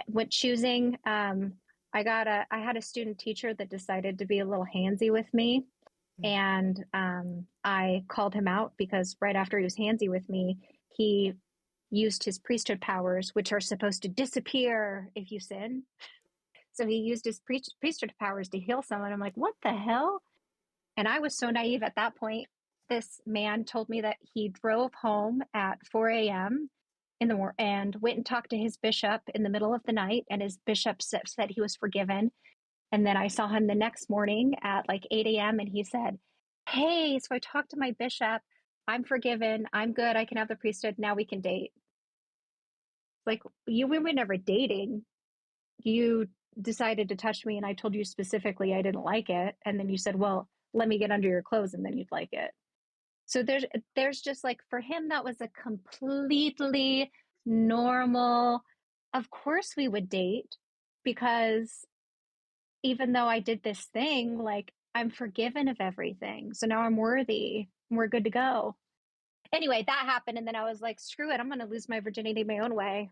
When choosing, I had a student teacher that decided to be a little handsy with me. And I called him out because right after he was handsy with me, he used his priesthood powers, which are supposed to disappear if you sin. So he used his priesthood powers to heal someone. I'm like, what the hell? And I was so naive at that point. This man told me that he drove home at 4 a.m. in the morning and went and talked to his bishop in the middle of the night. And his bishop said he was forgiven. And then I saw him the next morning at like 8 a.m. and he said, hey, so I talked to my bishop. I'm forgiven. I'm good. I can have the priesthood. Now we can date. Like, we were never dating. You decided to touch me and I told you specifically I didn't like it. And then you said, well, let me get under your clothes and then you'd like it. So there's just like, for him, that was a completely normal, of course we would date, because even though I did this thing, like, I'm forgiven of everything. So now I'm worthy and we're good to go. Anyway, that happened. And then I was like, screw it. I'm going to lose my virginity my own way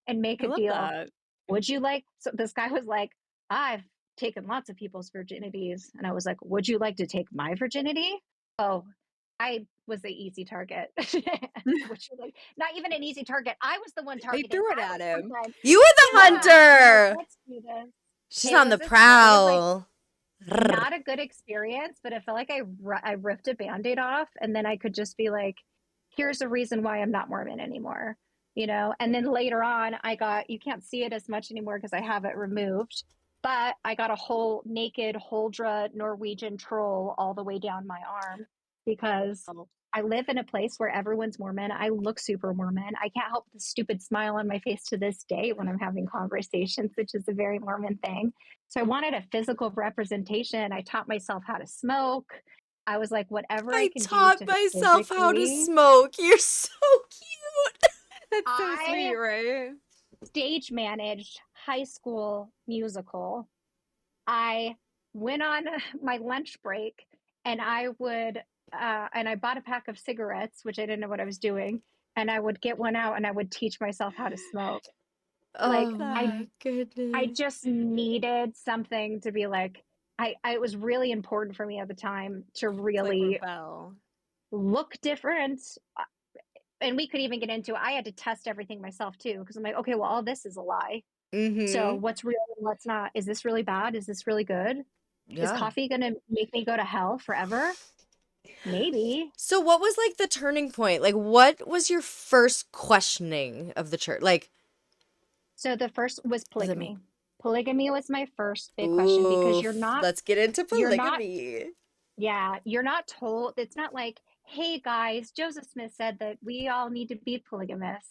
and make I a love deal. that. Would you like, so this guy was like, I've taken lots of people's virginities. And I was like, would you like to take my virginity? Oh, I was the easy target. Would you like, not even an easy target. I was the one They targeted. threw it I at was him. sometimes- You were the Yeah. I'm hunter. like, let's do this. She's It on the was like, prowl. not a good experience, but it felt like I ripped a Band-Aid off, and then I could just be like, here's a reason why I'm not Mormon anymore, you know? And then later on, you can't see it as much anymore because I have it removed, but I got a whole naked Holdra Norwegian troll all the way down my arm because I live in a place where everyone's Mormon. I look super Mormon. I can't help the stupid smile on my face to this day when I'm having conversations, which is a very Mormon thing. So I wanted a physical representation. I taught myself how to smoke. I was like, whatever I can taught do to myself how to physically- smoke. You're so cute. That's so I- sweet, right? stage managed high school musical. I went on my lunch break and I would and I bought a pack of cigarettes, which I didn't know what I was doing, and I would get one out and I would teach myself how to smoke. Like, Oh my goodness. I just needed something to be like, it was really important for me at the time to really rebel. look different. And we could even get into, I had to test everything myself too, because I'm like, okay, well, all this is a lie. Mm-hmm. So what's real and what's not? Is this really bad? Is this really good? Is coffee going to make me go to hell forever? Maybe. So what was like the turning point? Like, what was your first questioning of the church? Like, So the first was What does that polygamy. Polygamy was my first big question because you're not, Let's get into you're not- polygamy. you're not told. It's not like, hey guys, Joseph Smith said that we all need to be polygamous.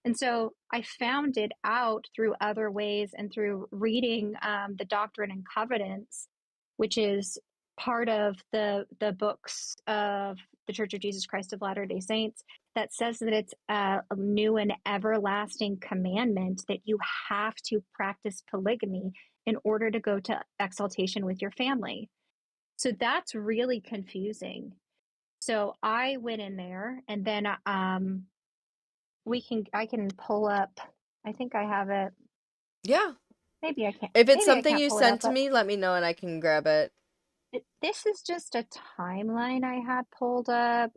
And so I found it out through other ways and through reading the Doctrine and Covenants, which is part of the books of the Church of Jesus Christ of Latter-day Saints, that says that it's a new and everlasting commandment that you have to practice polygamy in order to go to exaltation with your family. So that's really confusing. So I went in there and then I can pull up, I think I have it. Yeah. Maybe I can't. If it's maybe I something can't you pull it sent up, to but me, let me know and I can grab it. this is just a timeline I had pulled up.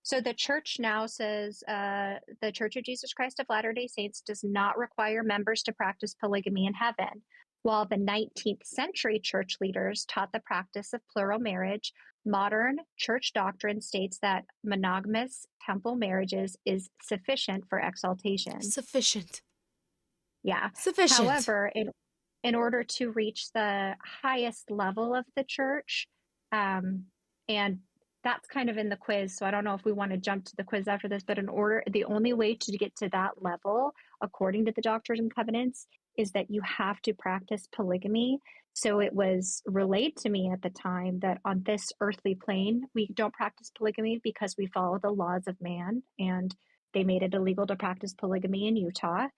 So the church now says the Church of Jesus Christ of Latter-day Saints does not require members to practice polygamy in heaven. While the 19th century church leaders taught the practice of plural marriage, modern church doctrine states that monogamous temple marriages is sufficient for exaltation. Sufficient. Yeah. Sufficient. However, in order to reach the highest level of the church, and that's kind of in the quiz, so I don't know if we want to jump to the quiz after this, but the only way to get to that level, according to the Doctrine and Covenants, is that you have to practice polygamy. So it was relayed to me at the time that on this earthly plane, we don't practice polygamy because we follow the laws of man, and they made it illegal to practice polygamy in Utah,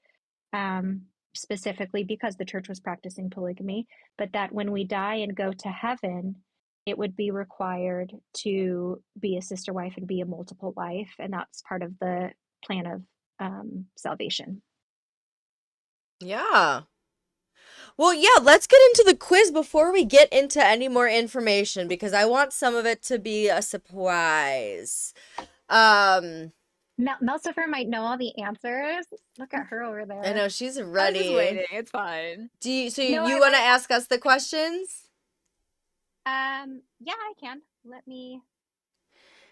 specifically because the church was practicing polygamy, but that when we die and go to heaven, it would be required to be a sister wife and be a multiple wife, and that's part of the plan of salvation. Yeah. Well, yeah, let's get into the quiz before we get into any more information because I want some of it to be a surprise. Melcifer might know all the answers. Look at her over there. I know she's I was ready. just waiting. It's fine. So No, you I want to might- ask us the questions? Yeah, I can. Let me.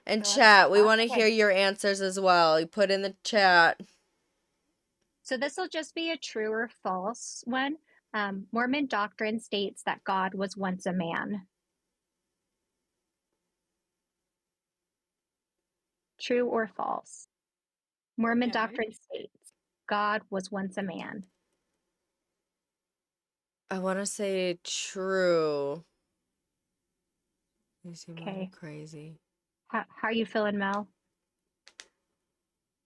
And So chat, we that's want to okay. hear your answers as well. You put in the chat. So this will just be a true or false one. Mormon doctrine states that God was once a man. True or false? Mormon Okay. doctrine states God was once a man. I want to say true. You seem Okay. crazy. How are you feeling, Mel?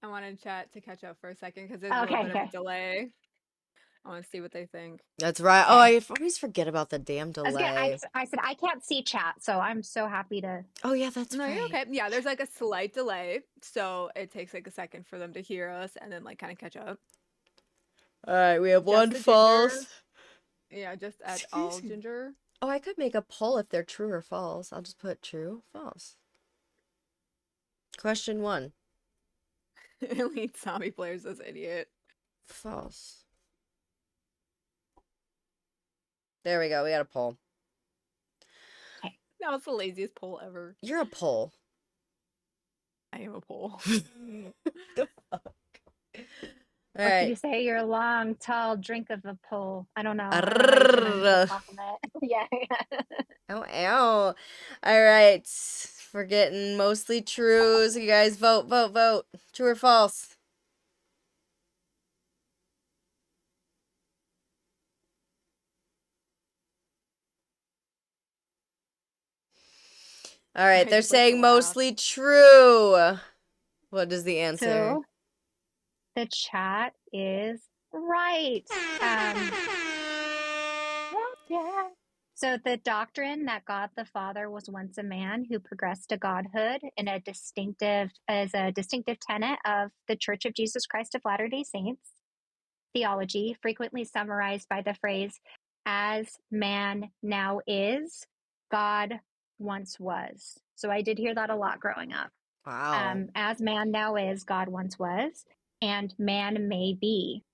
I wanted chat to catch up for a second because there's a little Okay, bit of okay. a delay. I want to see what they think. That's right. Oh, I always forget about the damn I delay. said I can't see chat, so I'm so happy to. Oh yeah, that's No, right. you're okay. Yeah, there's like a slight delay, so it takes like a second for them to hear us and then like kind of catch up. All right, we have Just one the false. ginger. Yeah, just at all ginger. Oh, I could make a poll if they're true or false. I'll just put true, false. Question 1. Elite zombie players, this idiot. False. There we go. We got a poll. That was the laziest poll ever. You're a poll. I am a poll. The fuck? All What did you right. say? You're a long, tall drink of a pole. I don't know. Arrrrrrr. Yeah. Ow, ow. All right. We're getting mostly true. So you guys vote, vote, vote. True or false? All right. I They're just like to saying laugh. mostly true. What is the answer? So the chat is right. Yeah. So the doctrine that God the Father was once a man who progressed to godhood in a distinctive tenet of the Church of Jesus Christ of Latter-day Saints theology, frequently summarized by the phrase, as man now is, God once was. So I did hear that a lot growing up. Wow. As man now is, God once was, and man may be.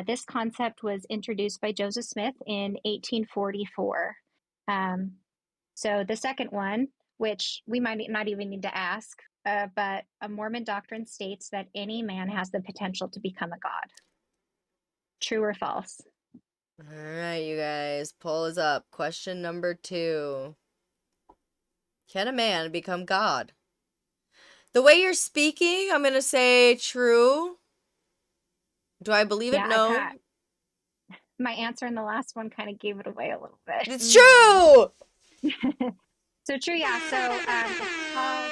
This concept was introduced by Joseph Smith in 1844. So the second one, which we might not even need to ask, but a Mormon doctrine states that any man has the potential to become a god. True or false? All right, you guys. Poll is up. Question number 2. Can a man become God? The way you're speaking, I'm going to say true. Do I believe it? No. My answer in the last one kind of gave it away a little bit. It's true! So true, yeah. So it's called,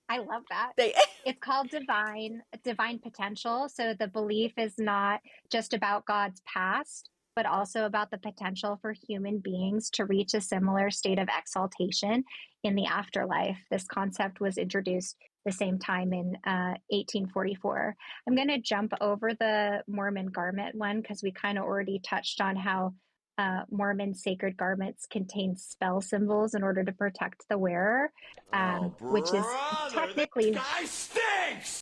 I love that. It's called divine potential. So the belief is not just about God's past, but also about the potential for human beings to reach a similar state of exaltation in the afterlife. This concept was introduced the same time in 1844. I'm going to jump over the Mormon garment one because we kind of already touched on how Mormon sacred garments contain spell symbols in order to protect the wearer, which is technically. This guy stinks!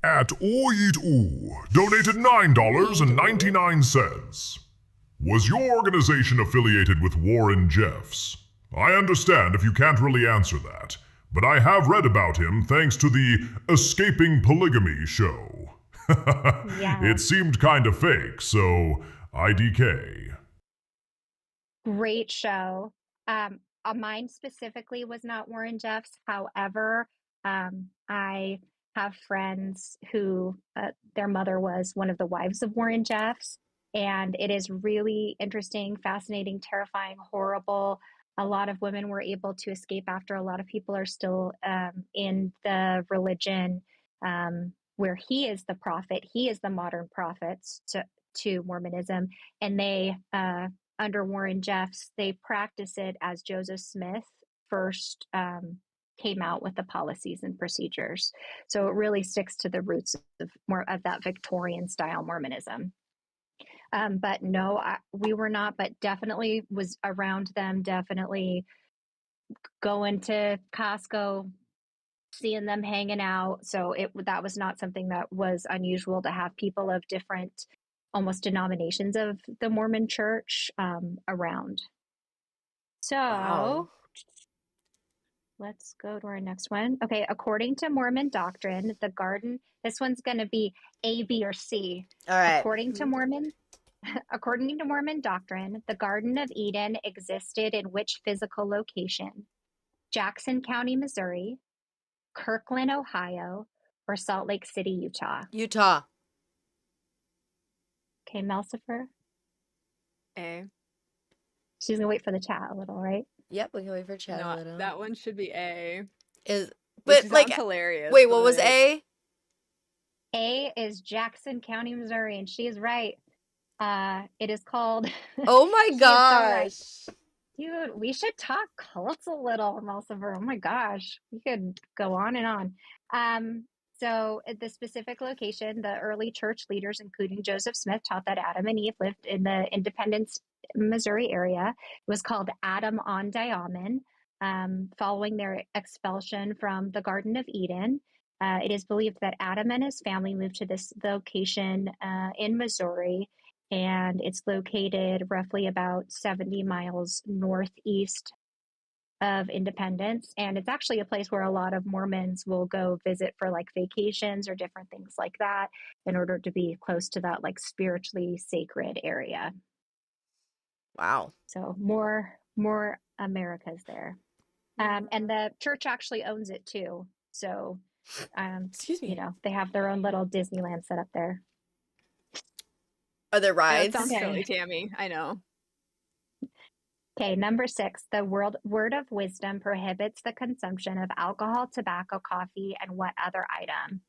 At All Eat All donated $9.99. Was your organization affiliated with Warren Jeffs? I understand if you can't really answer that, but I have read about him thanks to the Escaping Polygamy show. Yeah. It seemed kind of fake, so IDK. Great show. Mine specifically was not Warren Jeffs. However, I have friends who their mother was one of the wives of Warren Jeffs. And it is really interesting, fascinating, terrifying, horrible. A lot of women were able to escape after. A lot of people are still in the religion where he is the prophet. He is the modern prophet to Mormonism. And they, under Warren Jeffs, they practice it as Joseph Smith first came out with the policies and procedures. So it really sticks to the roots of more of that Victorian style Mormonism. But no, we were not, but definitely was around them, definitely going to Costco, seeing them hanging out. So that was not something that was unusual to have people of different, almost denominations of the Mormon church around. So Wow. let's go to our next one. Okay, according to Mormon doctrine, the garden, this one's going to be A, B, or C. All right. According to Mormon doctrine, the Garden of Eden existed in which physical location? Jackson County, Missouri, Kirkland, Ohio, or Salt Lake City, Utah? Utah. Okay, Melsifer. A. She's gonna wait for the chat a little, right? Yep, we can wait for chat a No, little. that one should be A. Is Which but like sounds hilarious. wait, what was but- A? A is Jackson County, Missouri, and she is right. It is called. Oh my She is so right. gosh. Dude, we should talk cults a little, Melsifer. Oh my gosh, we could go on and on. So at the specific location, the early church leaders, including Joseph Smith, taught that Adam and Eve lived in the Independence, Missouri area. It was called Adam on Diamond, following their expulsion from the Garden of Eden. It is believed that Adam and his family moved to this location in Missouri, and it's located roughly about 70 miles northeast of Independence. And it's actually a place where a lot of Mormons will go visit for like vacations or different things like that in order to be close to that like spiritually sacred area. Wow. So more Americas there. And the church actually owns it too. So, Excuse me. you know, they have their own little Disneyland set up there. Are there That rides? sounds Okay. silly, Tammy. I know. Okay, number 6, the word of wisdom prohibits the consumption of alcohol, tobacco, coffee, and what other item?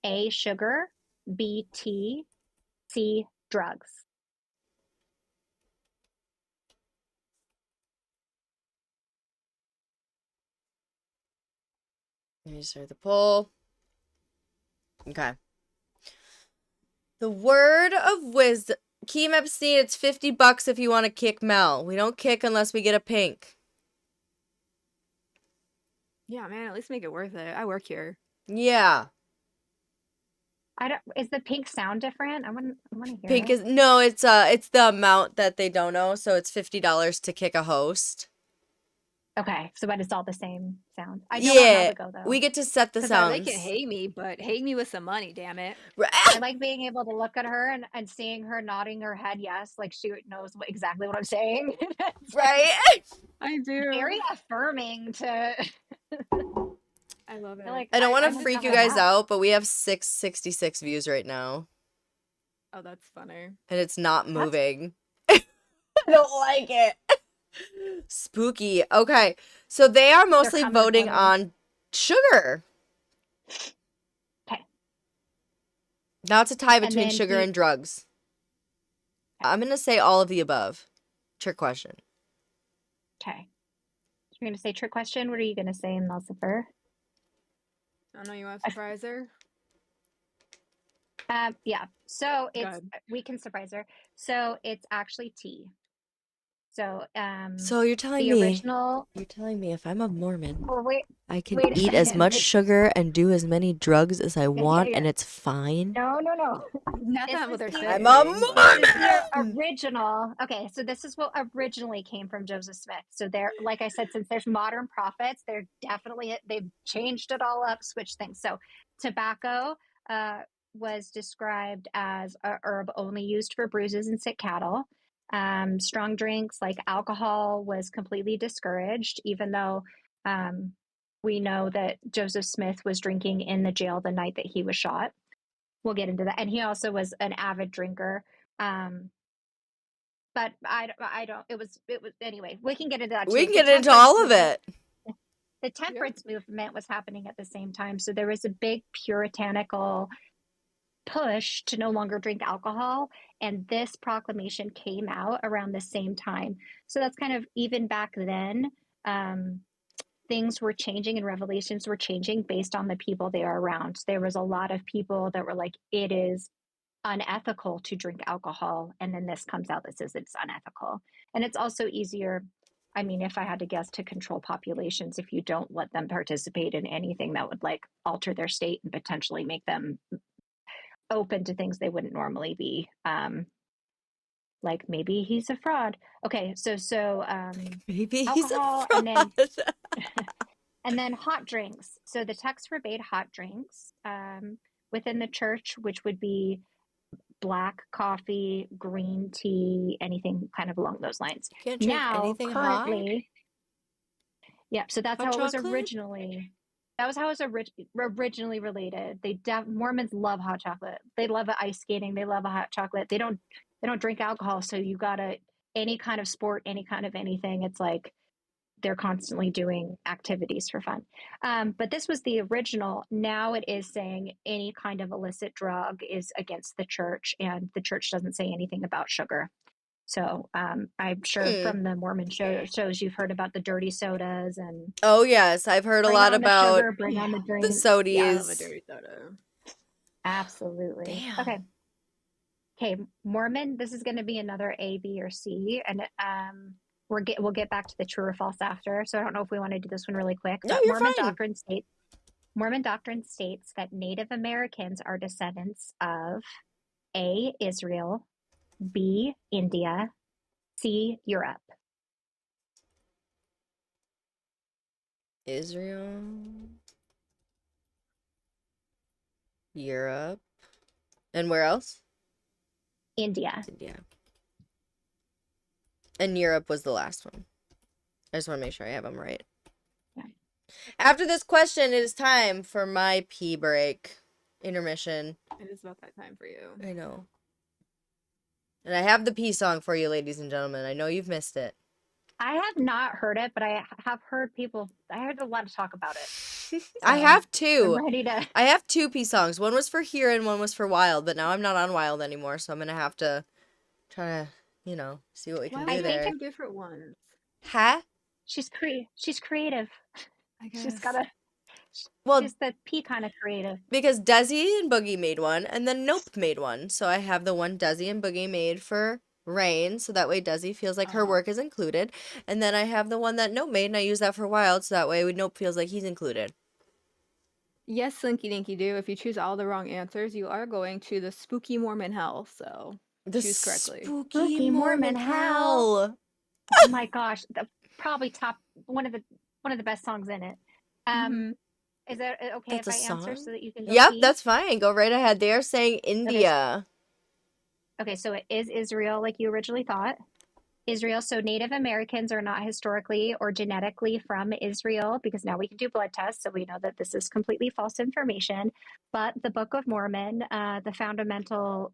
A, sugar, B, tea, C, drugs. Let me start the poll. Okay. The word of wisdom. Keem Epstein, it's $50 if you want to kick Mel. We don't kick unless we get a pink. Yeah, man, at least make it worth it. I work here. Yeah. Is the pink sound different? I want to hear Pink it. is no, it's the amount that they don't know, so it's $50 to kick a host. Okay, so but it's all the same sound. I don't know how Yeah. to go though. We get to set the 'Cause sounds. they can hate me, but hate me with some money, damn it. I like being able to look at her and seeing her nodding her head yes, like she knows exactly what I'm saying. Right? I do. Very affirming to. I love it. Like, I don't want I'm to just freak you not like guys that. out, but we have 666 views right now, Oh, that's funny. and it's not moving. I don't like it. Spooky. Okay, so they are mostly coming voting for me. on sugar. Okay. Now it's a tie And between then sugar he- and drugs. I'm gonna say all of the above. Trick question. Okay. You're gonna say trick question. What are you gonna say, Melsifer? I know you want to surprise her. Yeah. So Go it's ahead. we can surprise her. So it's actually tea. So So you're telling the me original. if I'm a Mormon, Or wait. I can Wait a eat as second. much sugar and do as many drugs as I want, yeah. and it's fine? No. Not This that what is they're the- saying. I'm a This is the Mormon! original. Okay, so this is what originally came from Joseph Smith. So there, like I said, since there's modern prophets, they've changed it all up, switched things. So tobacco was described as a herb only used for bruises and sick cattle. Strong drinks like alcohol was completely discouraged, even though we know that Joseph Smith was drinking in the jail the night that he was shot. We'll get into that. And he also was an avid drinker. But I don't, it was, anyway, we can get into that too. We can The get into temperance all of movement- it. The temperance movement was happening at the same time. So there was a big puritanical push to no longer drink alcohol. And this proclamation came out around the same time. So that's kind of even back then. Things were changing and revelations were changing based on the people they are around. There was a lot of people that were like, it is unethical to drink alcohol. And then this comes out that says it's unethical. And it's also easier. I mean, if I had to guess, to control populations, if you don't let them participate in anything that would like alter their state and potentially make them open to things they wouldn't normally be. Like maybe he's a fraud. Okay, so Maybe he's a alcohol fraud. and then hot drinks. So the text forbade hot drinks within the church, which would be black coffee, green tea, anything kind of along those lines. Can't drink Now, anything hot? currently, yeah. So that's Hot how it was chocolate? originally. That was how it was originally related. Mormons love hot chocolate. They love ice skating. They love a hot chocolate. They don't drink alcohol. So you gotta any kind of sport, any kind of anything. It's like they're constantly doing activities for fun. But this was the original. Now it is saying any kind of illicit drug is against the church, and the church doesn't say anything about sugar. So I'm sure from the Mormon shows you've heard about the dirty sodas and Oh yes, I've heard a bring lot on the about sugar, bring on the drink. the sodies. I love a dirty soda. Absolutely. Damn. Okay, Mormon. This is going to be another A, B, or C, and we'll get back to the true or false after. So I don't know if we want to do this one really quick. No, But you're fine. Mormon doctrine states that Native Americans are descendants of A, Israel, B, India, C, Europe. Israel, Europe, and where else? India. India. And Europe was the last one. I just want to make sure I have them right. Yeah. After this question, it is time for my pee break. Intermission. It is about that time for you. I know. And I have the pee song for you, ladies and gentlemen. I know you've missed it. I have not heard it, but I have heard I heard a lot of talk about it. I have two. I'm ready to. I have two pee songs. One was for Here and one was for Wild, but now I'm not on Wild anymore, so I'm going to have to try to, see what we can Why do are there. two different ones? Huh? She's creative. I guess. She's got Well, she's the P kind of creative. because Desi and Boogie made one, and then Nope made one. So I have the one Desi and Boogie made for Rain, so that way Desi feels like her work is included. And then I have the one that Nope made, and I use that for Wild, so that way Nope feels like he's included. Yes, Slinky Dinky Doo. If you choose all the wrong answers, you are going to the spooky Mormon hell. So The choose correctly. Spooky Mormon hell. Oh my gosh, probably top one of the best songs in it. Mhm. Is that okay That's if a I answer song? so that you can go Yep, pee? that's fine. Go right ahead. They are saying India. Okay, so it is Israel like you originally thought. Israel, so Native Americans are not historically or genetically from Israel, because now we can do blood tests, so we know that this is completely false information. But the Book of Mormon, the fundamental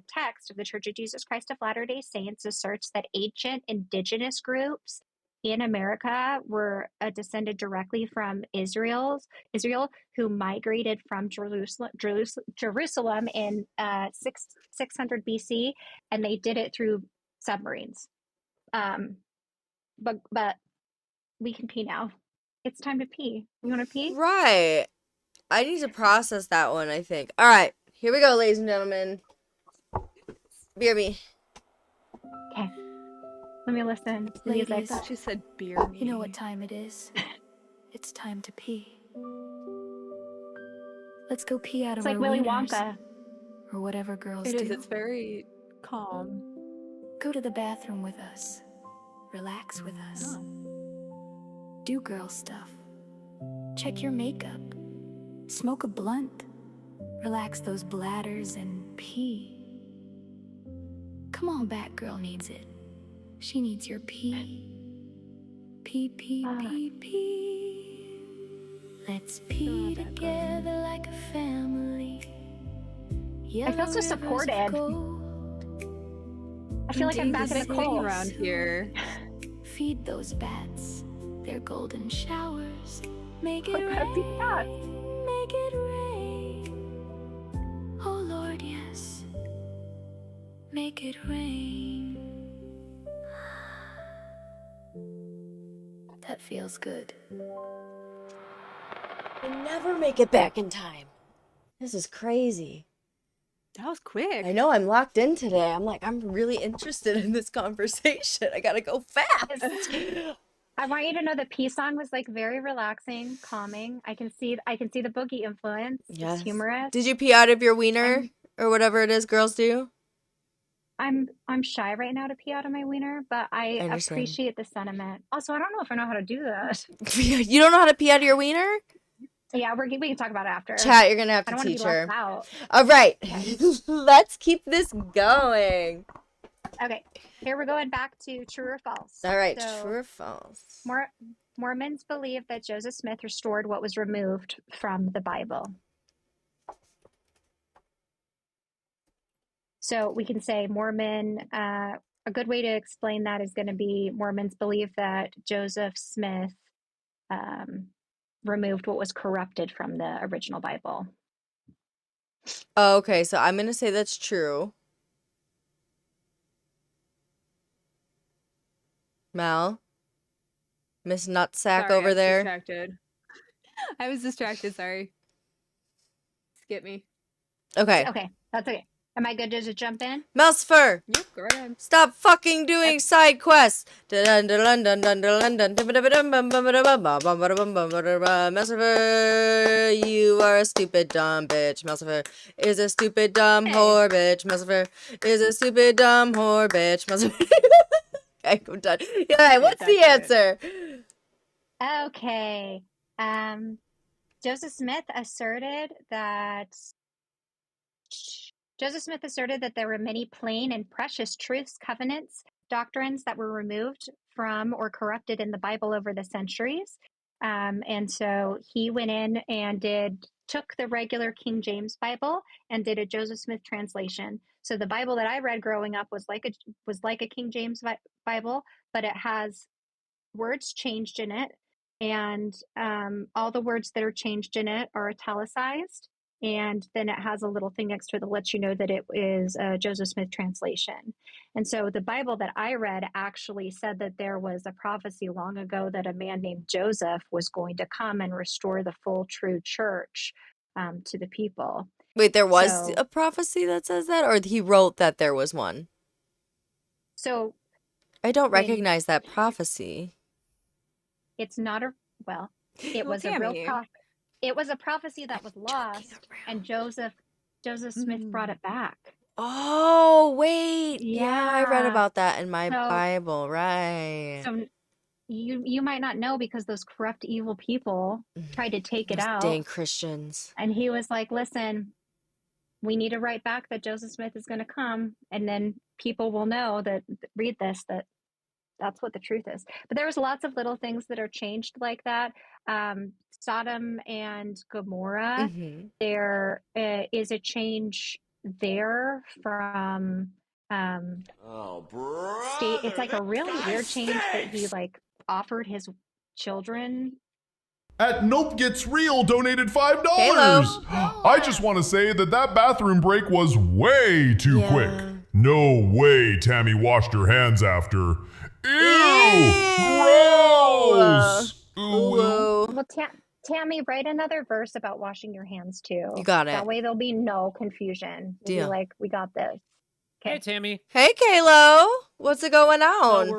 text of the Church of Jesus Christ of Latter-day Saints, asserts that ancient indigenous groups in America were descended directly from Israel, who migrated from Jerusalem in 600 BC, and they did it through submarines. But we can pee now. It's time to pee. You want to pee? Right. I need to process that one, I think. All right. Here we go, ladies and gentlemen. BRB. Okay. Let me listen. Ladies. I thought you said beer. You know what time it is? It's time to pee. Let's go pee out of It's like our Willy wieners, Wonka. or whatever girls It do. is. It's very calm. Go to the bathroom with us. Relax with us. Do girl stuff. Check your makeup. Smoke a blunt. Relax those bladders and pee. Come on, Batgirl needs it. She needs your pee. Pee, pee, pee, pee. Let's pee together like a family. I feel so supported. I feel like I'm back in the cold. Around here. Feed those bats their golden showers. Make it What about the bats? rain. Make it rain. Oh Lord, yes. Make it rain. That feels good. I never make it back in time. This is crazy. That was quick. I know, I'm locked in today. I'm like, I'm really interested in this conversation. I gotta go fast. I want you to know the peace song was like very relaxing, calming. I can see the boogie influence. Yes. It's humorous. Did you pee out of your wiener or whatever it is girls do? I'm shy right now to pee out of my wiener, but I understand. appreciate the sentiment. Also, I don't know if I know how to do that. You don't know how to pee out of your wiener? Yeah, we can talk about it after. Chat, you're gonna have I to don't want to teach be her. left out. All right, let's keep this going. Okay, here we're going back to true or false. All right, So, true or false? Mormons believe that Joseph Smith restored what was removed from the Bible. So we can say Mormon, a good way to explain that is going to be Mormons believe that Joseph Smith removed what was corrupted from the original Bible. Oh, okay, so I'm gonna say that's true. Mel? Miss Nutsack Sorry, over there? Distracted. I was distracted, sorry. Skip me. Okay. Okay, that's okay. Am I good to just jump in? Melsifer! Yep, go ahead. Stop fucking doing side quests! Melsifer, you are a stupid dumb bitch. Melsifer is a stupid dumb whore bitch. Melsifer is a stupid dumb whore bitch. Melsifer. Okay, I'm done. Yeah, what's the answer? Okay. Joseph Smith asserted that there were many plain and precious truths, covenants, doctrines that were removed from or corrupted in the Bible over the centuries. And so he went in and took the regular King James Bible and did a Joseph Smith translation. So the Bible that I read growing up was like a King James Bible, but it has words changed in it, and all the words that are changed in it are italicized. And then it has a little thing next to it that lets you know that it is a Joseph Smith translation. And so the Bible that I read actually said that there was a prophecy long ago that a man named Joseph was going to come and restore the full true church to the people. Wait, there was a prophecy that says that? Or he wrote that there was one? So I don't recognize that prophecy. it's not a, well, it was a real prophecy. It was a prophecy that was lost, and Joseph Smith brought it back. Oh, wait. Yeah, I read Yeah. about that in my Bible, right. So you might not know because those corrupt, evil people tried to take it out. Dang Christians. And he was like, listen, we need to write back that Joseph Smith is going to come, and then people will know that, read this, that that's what the truth is. But there was lots of little things that are changed like that. Sodom and Gomorrah, there is a change there from state. It's like a really weird change that he like offered his children. At Nope Gets Real donated $5. Halo. I just want to say that bathroom break was way too quick. No way Tammy washed her hands after. Ew! Gross! Ooh. Well, Tammy, write another verse about washing your hands too. You got it. That way there'll be no confusion. We'll be like, we got this. Hey, Tammy. Hey, Kalo. What's it going on? So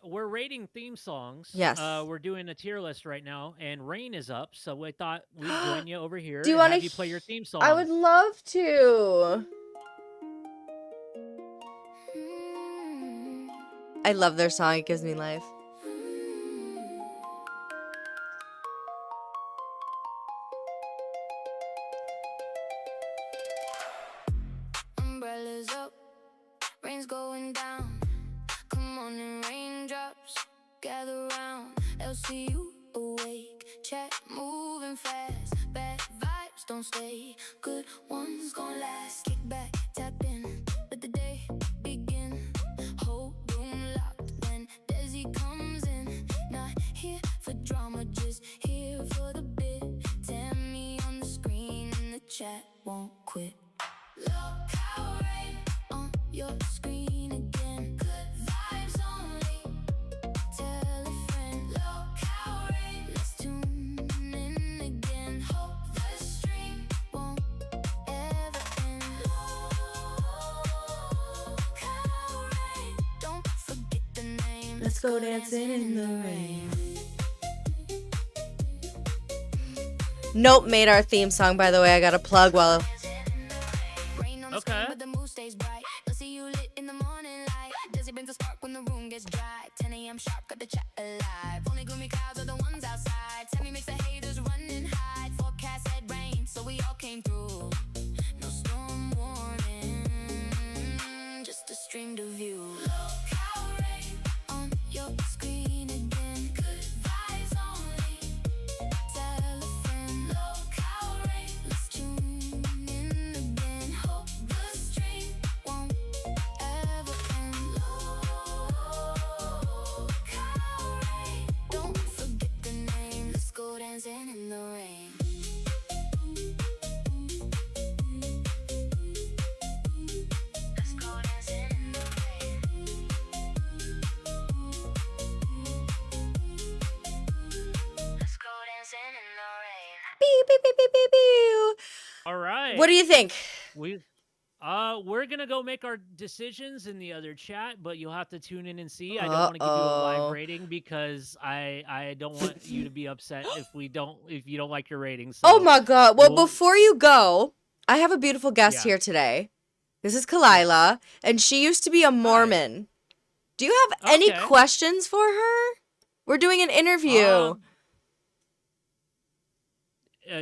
we're rating theme songs. Yes. We're doing a tier list right now, and Rain is up, so we thought we'd join you over here. Do you want want to play your theme song? I would love to. I love their song. It gives me life. Umbrellas up, rain's going down. Come on and raindrops, gather round. LCU awake, chat moving fast. Bad vibes don't stay, good ones gon' last. Kick back, tap in, let the day begin. Whole room locked when Desi comes in. Not here for drama, just here for the bit. Tammy on the screen and the chat won't quit. Look how rain on your screen again. Good vibes only. Tell a friend. Look how rain. Let's tune in again. Hope the stream won't ever end. Let's go dancing in the rain. Nope made our theme song, by the way. I got a plug while. Okay. But the mood stays bright. They'll see you lit in the morning light. Dizzy brings a spark when the room gets dry. 10 a.m. sharp, got the chat alive. Only gloomy clouds are the ones outside. Tell me makes the haters run and hide. Forecast said rain, so we all came through. No storm warning, just a stream to view. Low rain on your screen again. Good vibes only. Telephone, low rain. Let's tune in again. Hope the stream won't ever end. Low rain. Don't forget the name. Let's go dancing in the rain. Let's go dancing in the rain. Let's go dancing in the rain. Pew, pew, pew, pew, pew, pew. All right. What do you think? We're gonna go make our decisions in the other chat, but you'll have to tune in and see. I don't want to give you a live rating because I don't want you to be upset if you don't like your rating. So Oh my god. Well, we'll- before you go, I have a beautiful guest Yeah. here today. This is Kalila, and she used to be a Mormon. Do you have any Okay. questions for her? We're doing an interview.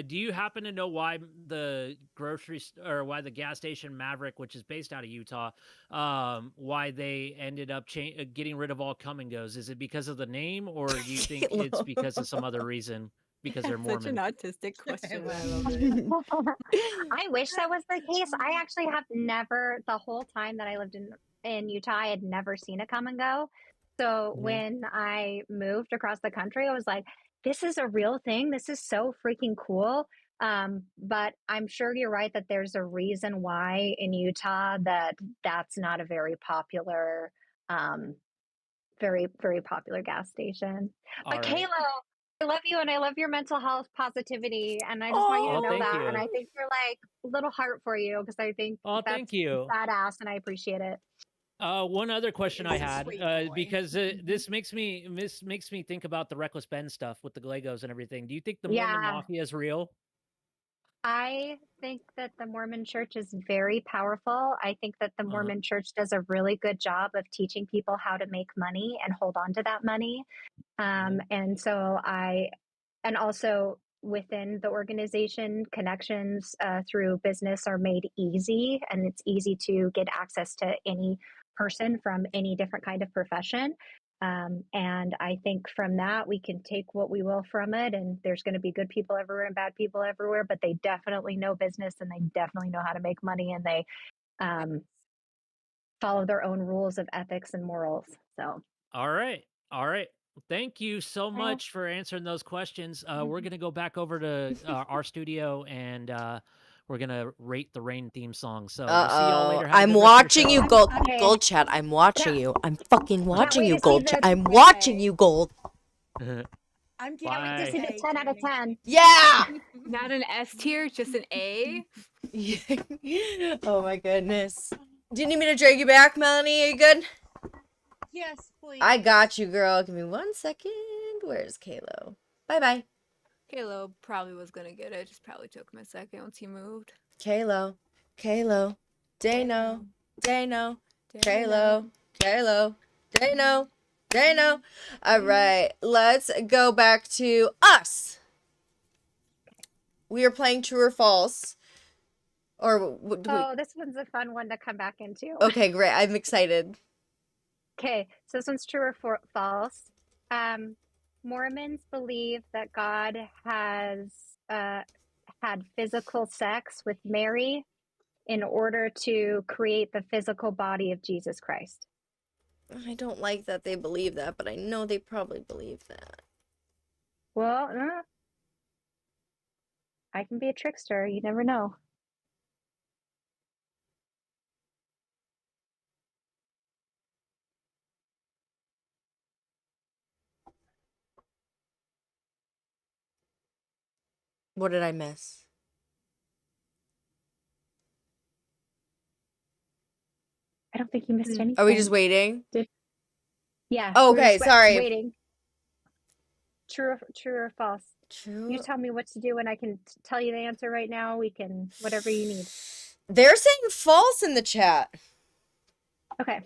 Do you happen to know why the why the gas station Maverick, which is based out of Utah, why they ended up getting rid of all come and goes? Is it because of the name, or do you think it's because of some other reason? Because they're Such an Mormon. autistic question. I love it. I wish that was the case. I actually have never, the whole time that I lived in Utah, I had never seen a come and go. So Mhm. when I moved across the country, I was like, this is a real thing. This is so freaking cool. But I'm sure you're right that there's a reason why in Utah that's not a very popular, very, very popular gas station. All But right. Kayla, I love you and I love your mental health positivity. And I just want you to Oh, know thank that. you. And I think you're like a little heart for you because I think Oh, that's thank you. badass and I appreciate it. One other question I He's a had, sweet boy. because this makes me think about the Reckless Ben stuff with the Legos and everything. Do you think the Mormon Yeah. Mafia is real? I think that the Mormon church is very powerful. I think that the Uh-huh. Mormon church does a really good job of teaching people how to make money and hold on to that money. And also within the organization, connections through business are made easy, and it's easy to get access to any person from any different kind of profession. And I think from that, we can take what we will from it. And there's going to be good people everywhere and bad people everywhere, but they definitely know business and they definitely know how to make money, and they follow their own rules of ethics and morals. So, All right. Thank you so much for answering those questions. We're gonna go back over to our studio and we're gonna rate the Rain theme song. So we'll see y'all later. Have a I'm good rest of your watching you, show. Gold. Okay. Gold Chat. I'm watching you. I'm fucking watching wait you, to see Gold the- Chat. I'm watching you, Gold. I'm giving Bye. to see the 10 out of 10. Yeah. Not an S tier, just an A. Oh my goodness. Do you need me to drag you back, Melanie? Are you good? Yes, please. I got you, girl. Give me 1 second. Where's Kalo? Bye bye. Caleb probably was gonna get it. Just probably took him a second once he moved. Kalo. Dano. Dano. Kalo. Dano. All right. Let's go back to us. We are playing True or False. Or Oh, this one's a fun one to come back into. okay, great. I'm excited. Okay, so this one's true or false. Mormons believe that God has had physical sex with Mary in order to create the physical body of Jesus Christ. I don't like that they believe that, but I know they probably believe that. Well, I can be a trickster. You never know. What did I miss? I don't think you missed anything. Are we just waiting? Yeah. Okay, sorry. Waiting. True or false? True. You tell me what to do and I can tell you the answer right now. We can, whatever you need. They're saying false in the chat. Okay.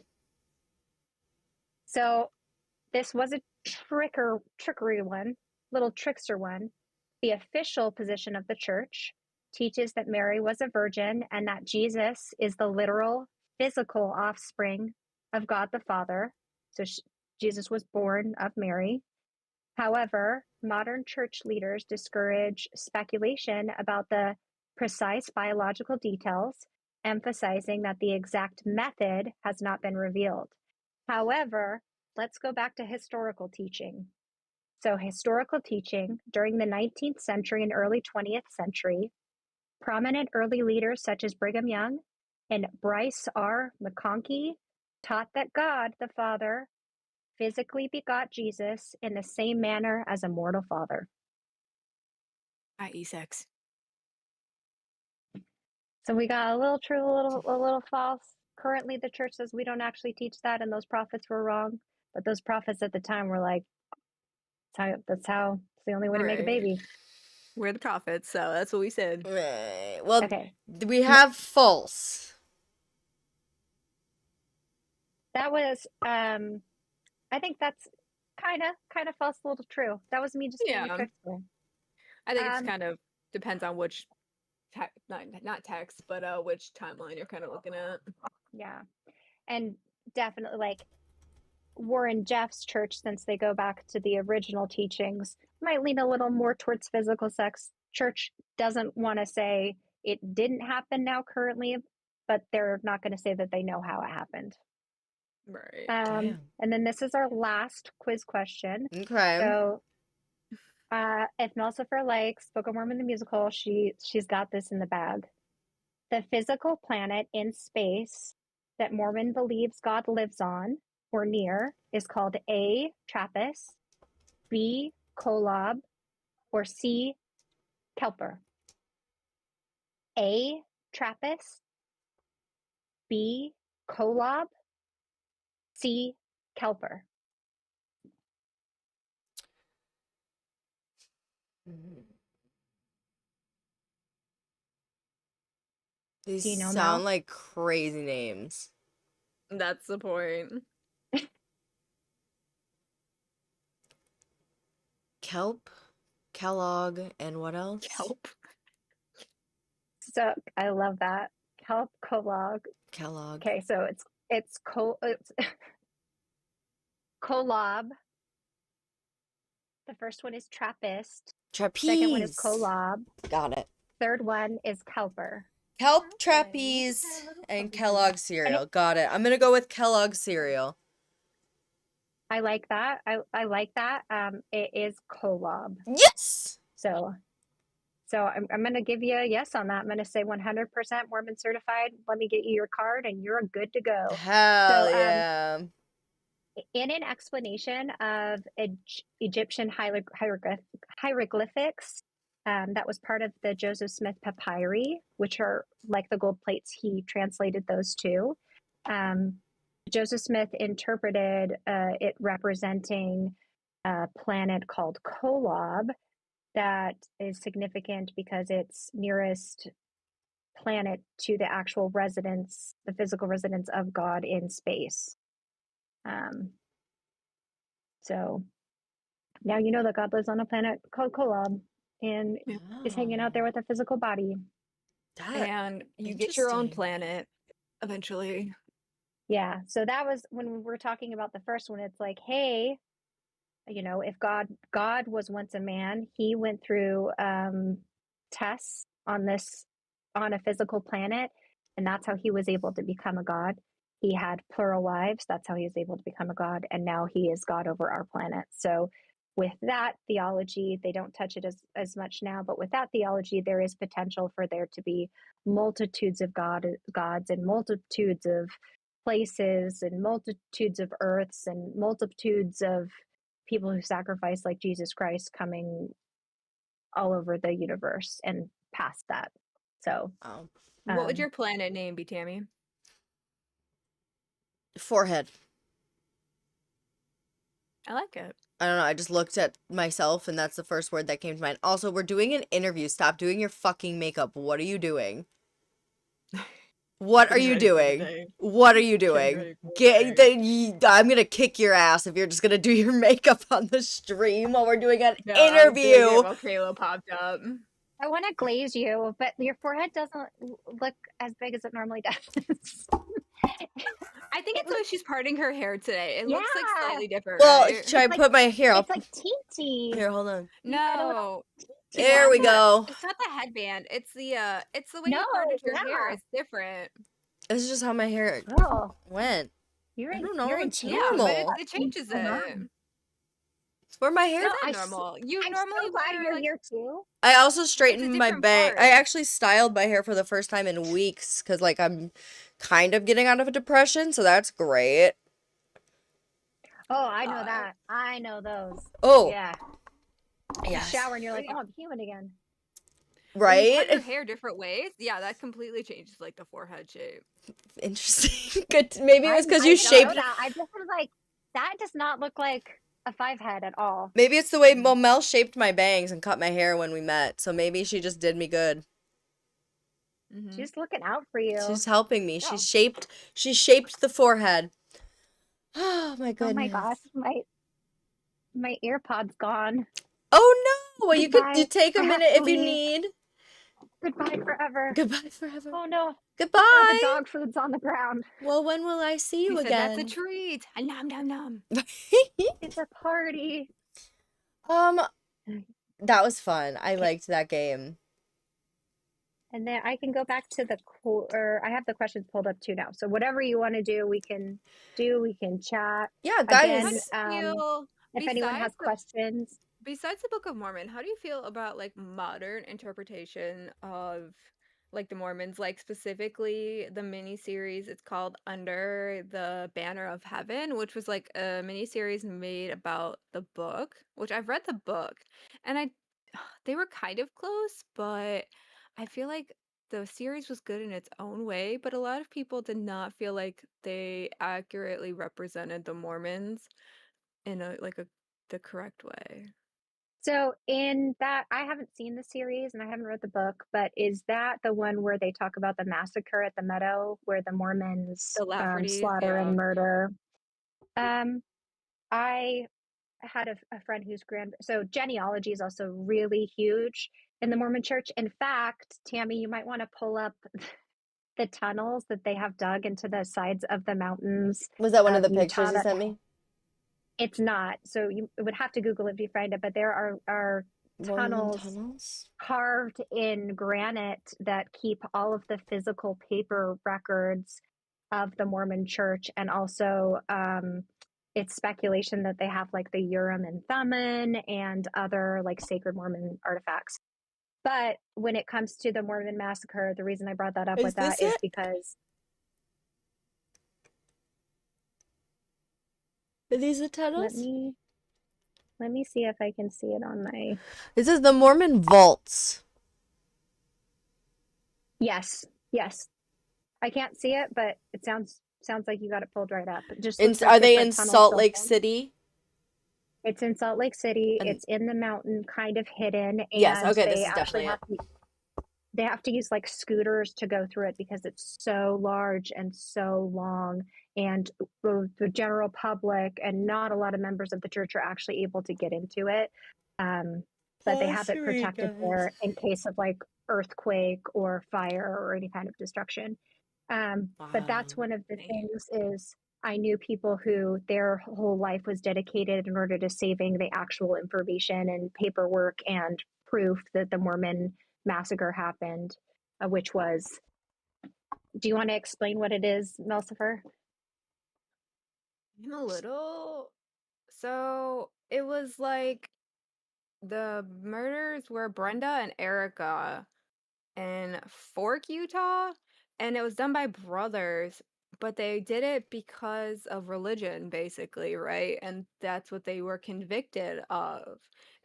So this was a trickery one, little trickster one. The official position of the church teaches that Mary was a virgin and that Jesus is the literal physical offspring of God the Father. So Jesus was born of Mary. However, modern church leaders discourage speculation about the precise biological details, emphasizing that the exact method has not been revealed. However, let's go back to historical teaching. So, historical teaching during the 19th century and early 20th century, prominent early leaders such as Brigham Young and Bryce R. McConkie taught that God, the Father, physically begot Jesus in the same manner as a mortal father. I.e. sex. So we got a little true, a little false. Currently, the church says we don't actually teach that, and those prophets were wrong. But those prophets at the time were like, it's the only way to make a Right. baby. We're the prophets, so that's what we said. Right. Well, Okay. we have false. That was, I think that's kind of false, a little true. That was me just being a Yeah. trickster. I think it's Um, kind of depends on which not text, but which timeline you're kind of looking at. Yeah. And definitely like Warren Jeff's church, since they go back to the original teachings, might lean a little more towards physical sex. Church doesn't want to say it didn't happen now currently, but they're not going to say that they know how it happened. Right. Damn. And then this is our last quiz question. Okay. So if Melsifer likes Book of Mormon the musical, she's got this in the bag. The physical planet in space that Mormon believes God lives on or near is called A. Trappist, B. Kolob, or C. Kelper. A. Trappist, B. Kolob, C. Kelper. These Do you know, sound Mel? like crazy names. That's the point. Kelp, Kellogg, and what else? Kelp. So I love that. Kelp, Kolob. Kellogg. Okay, so it's Kolob. The first one is Trappist. Trapeze. Second one is Kolob. Got it. Third one is Kelper. Kelp, trapeze, and Kellogg cereal. Got it. I'm gonna go with Kellogg cereal. I like that. I like that. It is Kolob. Yes. So I'm going to give you a yes on that. I'm going to say 100% Mormon certified. Let me get you your card and you're good to go. Hell yeah. In an explanation of Egyptian hieroglyphics, that was part of the Joseph Smith papyri, which are like the gold plates. He translated those too. Joseph Smith interpreted it representing a planet called Kolob that is significant because it's nearest planet to the actual residence, the physical residence of God in space. So now you know that God lives on a planet called Kolob and is hanging out there with a physical body. And you get your own planet eventually. Yeah. So that was when we were talking about the first one. It's like, hey, if God was once a man, he went through tests on a physical planet, and that's how he was able to become a god. He had plural wives. That's how he was able to become a god, and now he is God over our planet. So with that theology, they don't touch it as much now, but with that theology, there is potential for there to be multitudes of gods and multitudes of places and multitudes of earths and multitudes of people who sacrifice like Jesus Christ coming all over the universe and past that. So what would your planet name be, Tammy? Forehead. I like it. I don't know. I just looked at myself, and that's the first word that came to mind. Also, we're doing an interview. Stop doing your fucking makeup. What are you doing? What are Getting you ready for the doing? day. What are you Getting doing? ready for the day. I'm gonna kick your ass if you're just gonna do your makeup on the stream while we're doing an No, I was doing it interview. while Kayla popped up. I want to glaze you, but your forehead doesn't look as big as it normally does. I think it's the way she's parting her hair today. It looks like Yeah. slightly different, Well, right? should I like- put my hair? It's like teensy. Here, hold on. You got a little No. teensy There we one. go. It's not the headband. It's the way No, you parted your hair. yeah. It's different. This is just how my hair Oh, went. you're I in, don't know. you're in It's tune. Yeah, but normal. it changes What's going it. on? It's where my hair. No, It's not normal. You I'm normally so glad wear you're like here too. I also straightened my different bang. part. I actually styled my hair for the first time in weeks because, like, I'm kind of getting out of a depression, so that's great. Oh, I know that. I know those. Oh, Yeah. You yes. shower and you're like, oh, I'm human again. When you cut your Right? hair different ways, yeah, that completely changes like the forehead shape. Interesting. Good. Maybe it was because I you don't know shaped. that. I just was like, that does not look like a 5 head at all. Maybe it's the way Mel shaped my bangs and cut my hair when we met. So maybe she just did me good. Mhm. She's looking out for you. She's helping me. Yeah. She shaped the forehead. Oh my Oh goodness. my gosh, my earpod's gone. Oh no. Well, you Goodbye. take a I have minute to if you leave. need. Goodbye forever. Goodbye forever. Oh no. All the Goodbye. dog food's on the ground. Well, when will I see you He said that's a again? treat. Nom nom nom. It's a party. That was fun. I liked that game. And then I can go back to or I have the questions pulled up too now. So whatever you want to do, we can chat. Yeah, Again, guys. if anyone has besides the- questions. Besides the Book of Mormon, how do you feel about like modern interpretation of like the Mormons, like specifically the mini series? It's called Under the Banner of Heaven, which was like a mini series made about the book, which I've read the book, and they were kind of close, but I feel like the series was good in its own way, but a lot of people did not feel like they accurately represented the Mormons in the correct way. So in that, I haven't seen the series and I haven't read the book, but is that the one where they talk about the massacre at the meadow where the Mormons The Laffertys, slaughter yeah. and murder? I had a friend whose so genealogy is also really huge in the Mormon church. In fact, Tammy, you might want to pull up the tunnels that they have dug into the sides of the mountains. Was that one of the Utah pictures you sent me? It's not. So you would have to Google it to find it, but there are tunnels carved in granite that keep all of the physical paper records of the Mormon church. And also it's speculation that they have like the Urim and Thummim and other like sacred Mormon artifacts. But when it comes to the Mormon massacre, the reason I brought that up Is with that this is it? because Are these the tunnels? let me see if I can see it on my. This is the Mormon vaults. Yes. I can't see it, but it sounds like you got it pulled right up. Are they in Salt Lake City? It's in Salt Lake City. And- it's in the mountain, kind of hidden. And Yes, okay, this they is actually definitely they have to use like scooters to go through it because it's so large and so long. And the general public and not a lot of members of the church are actually able to get into it. But they have it protected there in case of like earthquake or fire or any kind of destruction. But that's one of the things is I knew people who their whole life was dedicated in order to saving the actual information and paperwork and proof that the Mormon massacre happened, which was, do you want to explain what it is, Melcifer? I'm a little. So it was like the murders were Brenda and Erica in Fork, Utah, and it was done by brothers, but they did it because of religion, basically, right? And that's what they were convicted of.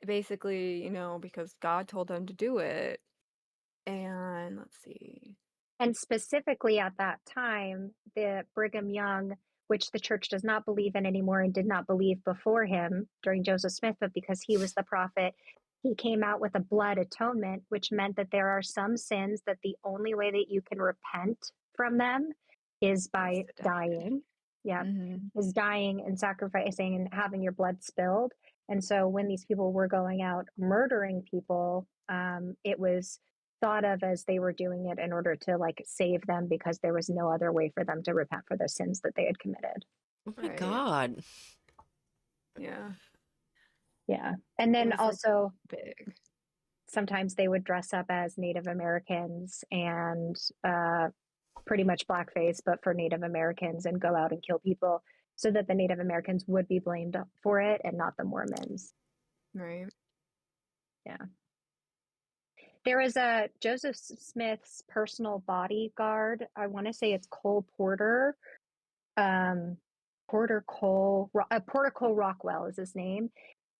Basically, because God told them to do it. And let's see. And specifically at that time, the Brigham Young which the church does not believe in anymore and did not believe before him during Joseph Smith, but because he was the prophet, he came out with a blood atonement, which meant that there are some sins that the only way that you can repent from them is by to die. dying. Yeah, Mhm. is dying and sacrificing and having your blood spilled. And so when these people were going out murdering people, it was thought of as they were doing it in order to like save them because there was no other way for them to repent for the sins that they had committed. Oh my Right. God. Yeah. Yeah. And It then was like also big. sometimes they would dress up as Native Americans and pretty much blackface, but for Native Americans, and go out and kill people so that the Native Americans would be blamed for it and not the Mormons. Right. Yeah. There was a Joseph Smith's personal bodyguard. I want to say it's Cole Porter. Porter Cole Rockwell is his name.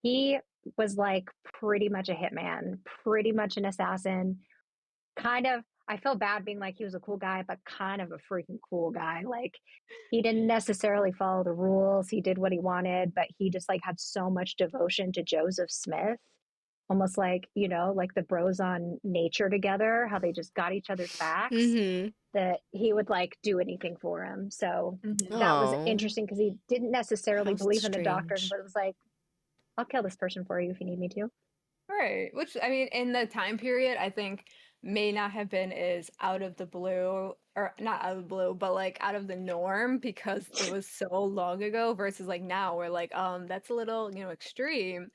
He was like pretty much a hitman, pretty much an assassin. Kind of, I feel bad being like he was a cool guy, but kind of a freaking cool guy. Like he didn't necessarily follow the rules. He did what he wanted, but he just like had so much devotion to Joseph Smith. Almost like, like the bros on Nature together, how they just got each other's backs, Mm-hmm. that he would like do anything for him. So Mhm. that was Oh, interesting because he didn't necessarily how believe in the doctrine, strange. but it was like, I'll kill this person for you if you need me to. Right. Which, I mean, in the time period, I think may not have been as out of the blue, or not out of the blue, but like out of the norm because it was so long ago versus like now we're like, that's a little, extreme.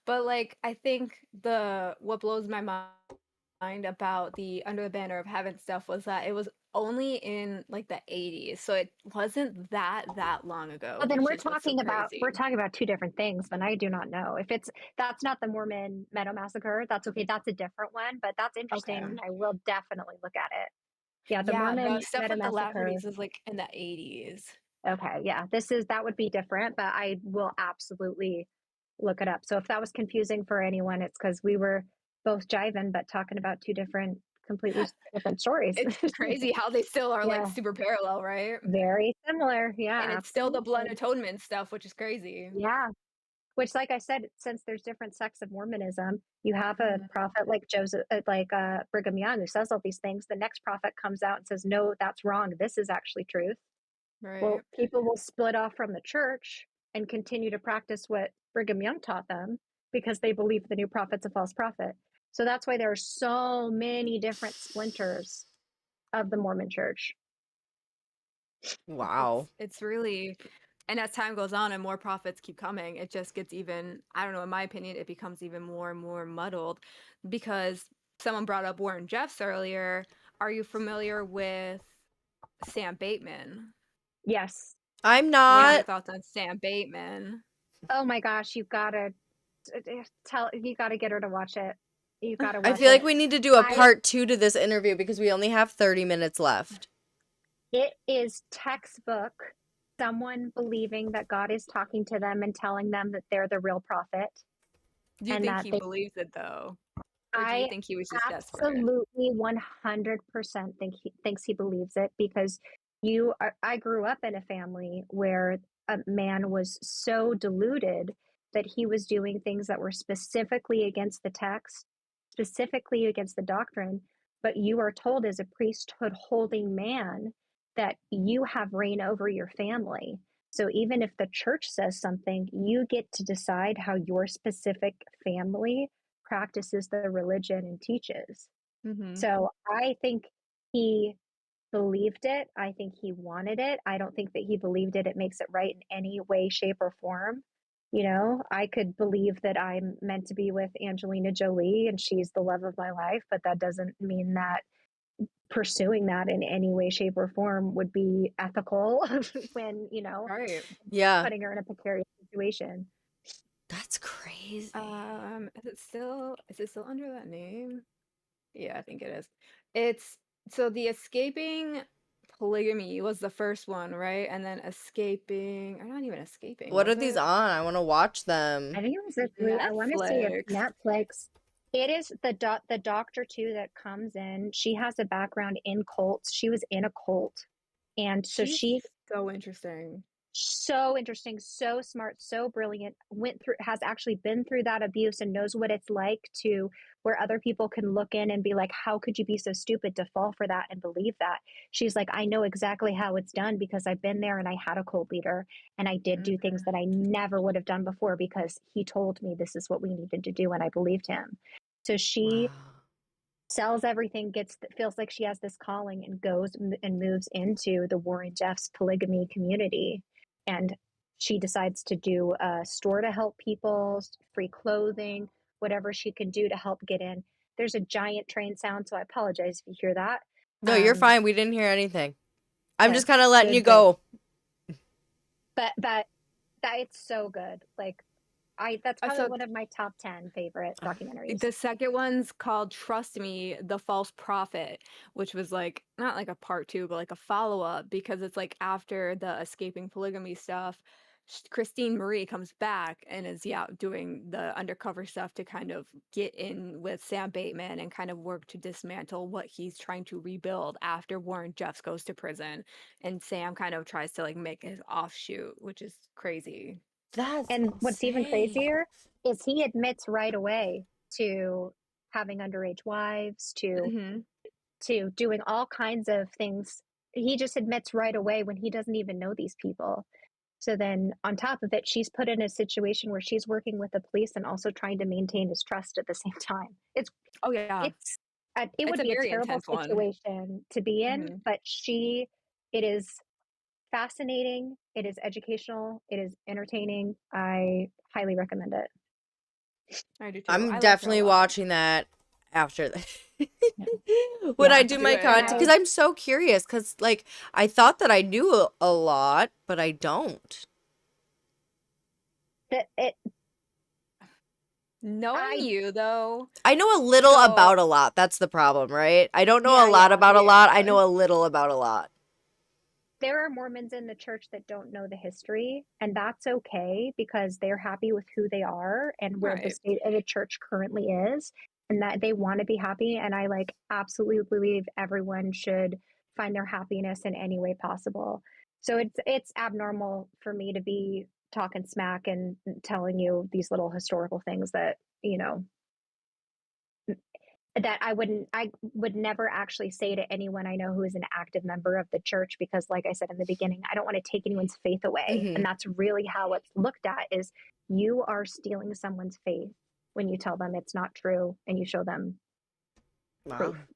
But like I think the what blows my mind about the Under the Banner of Heaven stuff was that it was only in like the 80s. So it wasn't that long ago, Well, then which is what's so we're crazy. talking about two different things. Then I do not know if that's not the Mormon Meadow Massacre. That's okay. That's a different one, but that's interesting, Okay. and I will definitely look at it. Yeah, the Yeah, Mormon the stuff Meadow with the Massacre. Laffertys is like in the 80s. Okay, yeah, that would be different, but I will absolutely look it up. So if that was confusing for anyone, it's because we were both jiving, but talking about two completely different stories. It's crazy how they still are like Yeah, super parallel, right? very similar. Yeah, And it's still the blood absolutely. atonement stuff, which is crazy. Yeah, which, like I said, since there's different sects of Mormonism, you have a Mhm. prophet like Brigham Young, who says all these things. The next prophet comes out and says, "No, that's wrong. This is actually truth." Right. Well, people will split off from the church and continue to practice what Brigham Young taught them because they believe the new prophet's a false prophet. So that's why there are so many different splinters of the Mormon church. Wow. It's really, and as time goes on and more prophets keep coming, it just gets even, I don't know, in my opinion, it becomes even more and more muddled because someone brought up Warren Jeffs earlier. Are you familiar with Sam Bateman? Yes. I'm What are Yeah. your not. thoughts on Sam Bateman? Oh my gosh, you gotta get her to watch it. You gotta I watch feel like it. we need to do a I part 2 to this interview because we only have 30 minutes left. It is textbook someone believing that God is talking to them and telling them that they're the real prophet Do you and think that he they believes it though? Or do you I think he was just desperate? absolutely 100% thinks he believes it because I grew up in a family where a man was so deluded that he was doing things that were specifically against the text, specifically against the doctrine, but you are told as a priesthood holding man that you have reign over your family. So even if the church says something, you get to decide how your specific family practices the religion and teaches. Mm-hmm. So I think he believed it. I think he wanted it. I don't think that he believed it makes it right in any way, shape, or form. I could believe that I'm meant to be with Angelina Jolie and she's the love of my life, but that doesn't mean that pursuing that in any way, shape, or form would be ethical when, Right. Yeah. putting her in a precarious situation. That's crazy. Is it still under that name? Yeah, I think it is. It's so the escaping polygamy was the first one, right? And then escaping, or not even escaping, What are was these it? on? I want to watch them. I think it was I want to say it's Netflix. Netflix. It is the doctor too that comes in. She has a background in cults. She was in a cult, and so She's she so interesting. So interesting, so smart, so brilliant, has actually been through that abuse and knows what it's like to where other people can look in and be like, how could you be so stupid to fall for that and believe that? She's like, I know exactly how it's done because I've been there and I had a cult leader and I did do things that I never would have done before because he told me this is what we needed to do and I believed him. So she Wow. sells everything, feels like she has this calling and goes and moves into the Warren Jeffs polygamy community. And she decides to do a store to help people, free clothing, whatever she can do to help get in. There's a giant train sound, so I apologize if you hear that. No, you're fine. We didn't hear anything. I'm just Good, kind of letting you good, good. go. But that it's so good. Like that's probably So one of my top 10 favorite documentaries. the second one's called Trust Me, The False Prophet, which was like not like a part two, but like a follow-up because it's like after the escaping polygamy stuff, Christine Marie comes back and is doing the undercover stuff to kind of get in with Sam Bateman and kind of work to dismantle what he's trying to rebuild after Warren Jeffs goes to prison, and Sam kind of tries to like make his offshoot, which is crazy. That's And what's even insane. crazier is he admits right away to having underage wives, Mm-hmm. to doing all kinds of things. He just admits right away when he doesn't even know these people. So then on top of it, she's put in a situation where she's working with the police and also trying to maintain his trust at the same time. Oh yeah, It's it it's would a be a very terrible intense one. situation to be in, Mm-hmm. but it is fascinating. It is educational. It is entertaining. I highly recommend it. I do too. I'm I like her a definitely lot. watching that after that. Yeah. When I Yeah. do Do my it. And content, because I'm so curious. Because like I thought that I knew a lot, but I don't. it Knowing I you though, I know a little so about a lot. That's the problem, right? I don't know a yeah, lot yeah. about a lot. I yeah. know a little about a lot. There are Mormons in the church that don't know the history, and that's okay because they're happy with who they are and where the Right. state of the church currently is, and that they want to be happy. And I like absolutely believe everyone should find their happiness in any way possible. So it's abnormal for me to be talking smack and telling you these little historical things that, you know, that I would never actually say to anyone I know who is an active member of the church because like I said in the beginning, I don't want to take anyone's faith away. Hmm. And that's really how it's looked at is you are stealing someone's faith when you tell them it's not true and you show them Wow. proof.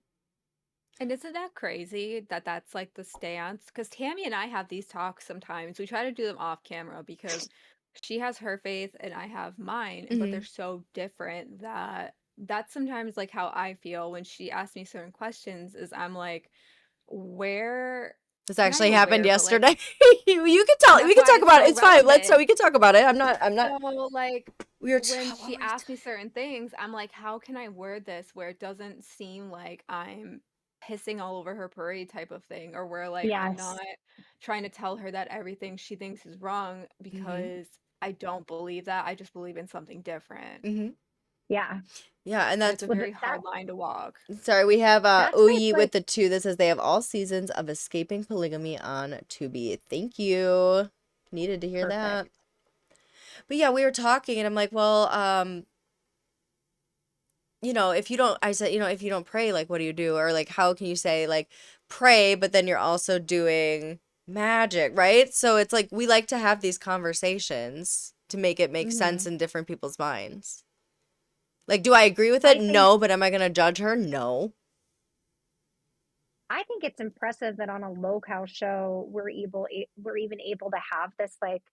And isn't that crazy that that's like the stance? Because Tammy and I have these talks sometimes. We try to do them off camera because she has her faith and I have mine, but they're Hmm. so different that that's sometimes like how I feel when she asks me certain questions is I'm like, where, This not actually even happened where, but like yesterday. You can tell. We that's can why talk it's about it. so It's fine. Let's. So relevant. we can talk about it. I'm not. I'm not. So like We were. when What she were we asks me certain things, I'm like, how can I word this where it doesn't seem like I'm pissing all over her parade type of thing, or where like I'm Yes. not trying to tell her that everything she thinks is wrong Hmm. because I don't believe that. I just believe in something different. Hmm. Yeah. Yeah, and And it's that's a what. very That hard line to walk. Sorry, we have that's why it's Uyi with like the 2 that says they have all seasons of Escaping Polygamy on Tubi. Thank you. Needed to hear that. perfect. But yeah, we were talking and I'm like, well, if you don't, I said, if you don't pray, like, what do you do? Or like, how can you say like pray, but then you're also doing magic, right? So it's like, we like to have these conversations to make it make sense Hmm. in different people's minds. Like, do I agree with it? I think No, but am I going to judge her? No. I think it's impressive that on a locale show we're even able to have this like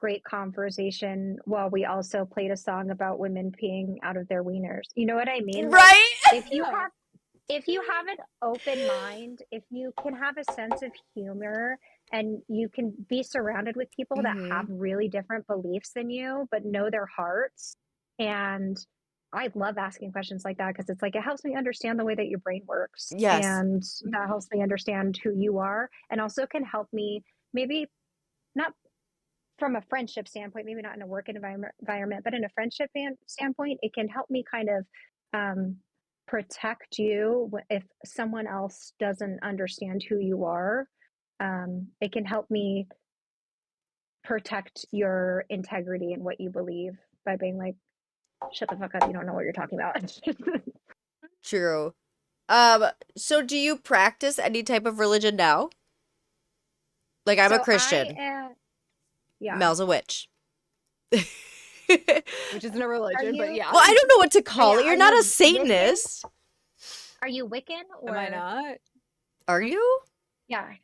great conversation while we also played a song about women peeing out of their wieners. You know what I mean? Like Right? if you Yeah. have if you have an open mind, if you can have a sense of humor and you can be surrounded with people that have Mm-hmm. really different beliefs than you but know their hearts, and I love asking questions like that because it's like it helps me understand the way that your brain works Yes. and that Hmm. helps me understand who you are and also can help me maybe not from a friendship standpoint, maybe not in a work environment, but in a friendship standpoint, it can help me kind of um, protect you if someone else doesn't understand who you are. It can help me protect your integrity and what you believe by being like, shut the fuck up, you don't know what you're talking about. True. So do you practice any type of religion now? Like, I'm a So Christian. yeah. Mel's a witch. Which isn't a religion, but you- yeah. Well, I don't know what to call Yeah, it. You're are not you a Satanist. Are you Wiccan or Am I not? Are you? Yeah,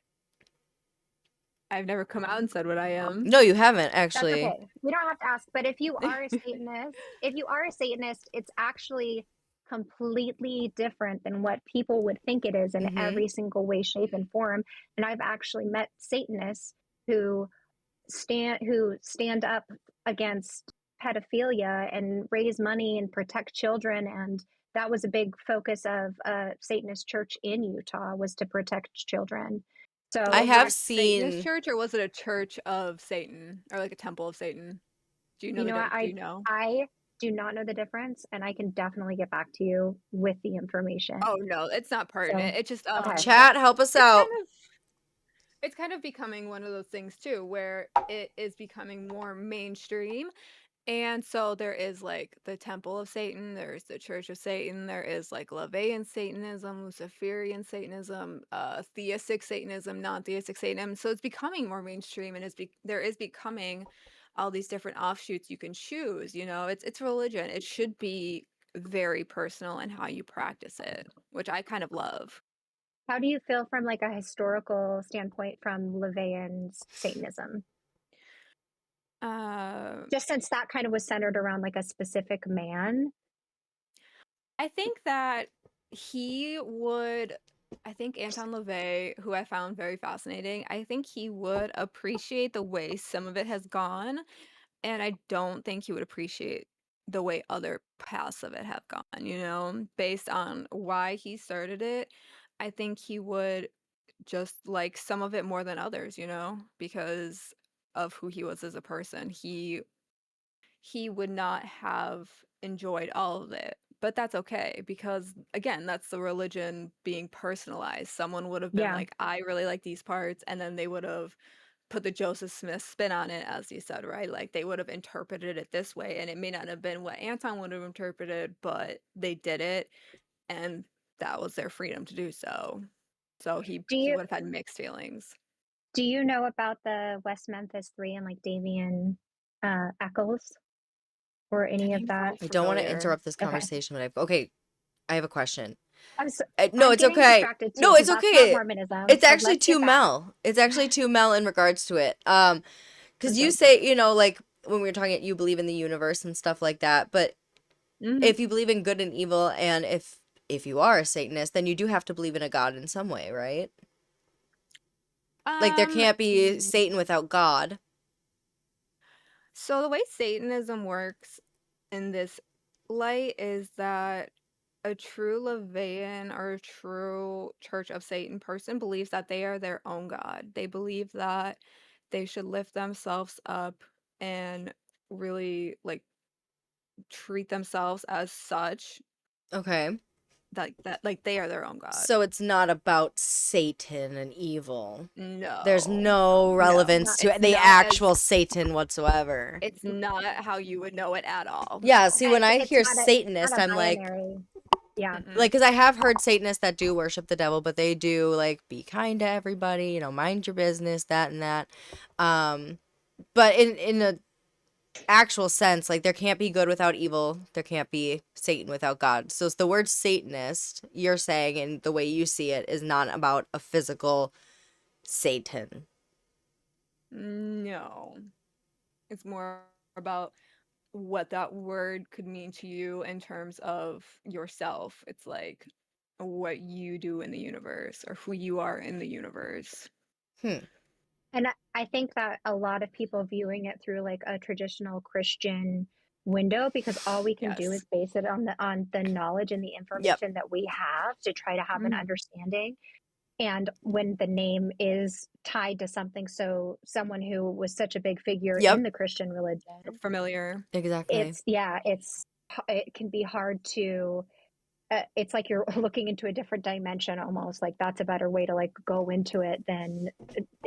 I've never come out and said what I am. No, you haven't, that's actually. okay. We don't have to ask, but if you are a Satanist, it's actually completely different than what people would think it is in Mhm. every single way, shape, and form. And I've actually met Satanists who stand up against pedophilia and raise money and protect children, and that was a big focus of a Satanist church in Utah, was to protect children. So I Was it have a Satanist seen. church, or was it a church of Satan, or like a temple of Satan? Do you know you know what, do you know? I do not know the difference, and I can definitely get back to you with the information. Oh no, it's not pertinent. It's just Okay. Chat, help us out. It's kind of becoming one of those things too, where it is becoming more mainstream. And so there is like the Temple of Satan, there's the Church of Satan, there is like LaVeyan Satanism, Luciferian Satanism, theistic Satanism, non-theistic Satanism. So it's becoming more mainstream, and there is becoming all these different offshoots you can choose. You know, it's religion. It should be very personal in how you practice it, which I kind of love. How do you feel from like a historical standpoint from LaVeyan's Satanism? Um, Just since that kind of was centered around like a specific man. I think that he would, I think Anton LaVey, who I found very fascinating, I think he would appreciate the way some of it has gone, and I don't think he would appreciate the way other paths of it have gone, you know, based on why he started it. I think he would just like some of it more than others, you know, because of who he was as a person. He would not have enjoyed all of it. But that's okay because again, that's the religion being personalized. Someone would have been Yeah. like, I really like these parts, and then they would have put the Joseph Smith spin on it, as you said, right? Like they would have interpreted it this way, and it may not have been what Anton would have interpreted, but they did it, and that was their freedom to do so. So Do he you would have had mixed feelings. know about the West Memphis Three and like Damien Eccles or The any of name that? sounds I don't want to familiar. interrupt this Okay. conversation, but I have a question. No, I'm it's getting okay. distracted too, No, it's 'cause that's not okay. Mormonism. It's So actually let's to get back. Mel. It's actually to Mel in regards to it. Because you Okay. say, you know, like when we were talking, you believe in the universe and stuff like that. But Mhm. if you believe in good and evil, and if you are a Satanist, then you do have to believe in a God in some way, right? Like there can't be Satan without God. So the way Satanism works in this light is that a true LaVeyan or a true Church of Satan person believes that they are their own God. They believe that they should lift themselves up and really like treat themselves as such, Okay. that like they are their own God. So it's not about Satan and evil. No. There's no relevance to It's the not actual Satan whatsoever. It's not how you would know it at all. Yeah, No. see, when I It's hear not Satanist, not a I'm like, binary. Yeah. Mm-mm. like, because I have heard Satanists that do worship the devil, but they do, like, be kind to everybody, you know, mind your business, that and that. But in a actual sense, like, there can't be good without evil. There can't be Satan without God. So it's the word Satanist, you're saying, and the way you see it, is not about a physical Satan. No. It's more about what that word could mean to you in terms of yourself. It's like what you do in the universe or who you are in the universe. And I think that a lot of people viewing it through like a traditional Christian window, because all we can do Yes. is base it on the knowledge and the Yep. information that we have to try to have an Mhm. understanding. And when the name is tied to something, so someone who was such a big figure Yep. in the Christian religion, Familiar. Exactly. it can be hard to it's like you're looking into a different dimension almost. Like that's a better way to like go into it than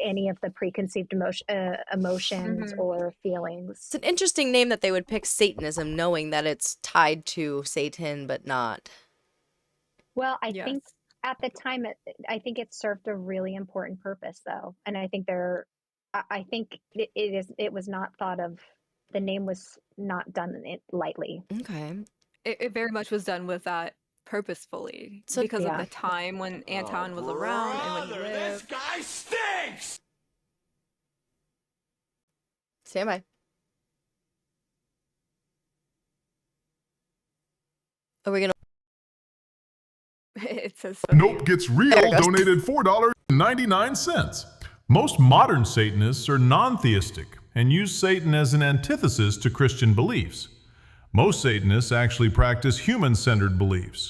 any of the preconceived emotions Mhm. or feelings. It's an interesting name that they would pick Satanism, knowing that it's tied to Satan, but not. Well, I Yes. think at the time, I think it served a really important purpose, though, and I think I think it was not thought of. The name was not done lightly. Okay. It very much was done with that purposefully So because of Yeah. the time when Anton was Oh, around and when he brother, this lived. guy stinks! stand by. Are we gonna? It says Nope Gets Real There it goes. donated $4.99. Most modern Satanists are non-theistic and use Satan as an antithesis to Christian beliefs. Most Satanists actually practice human-centered beliefs.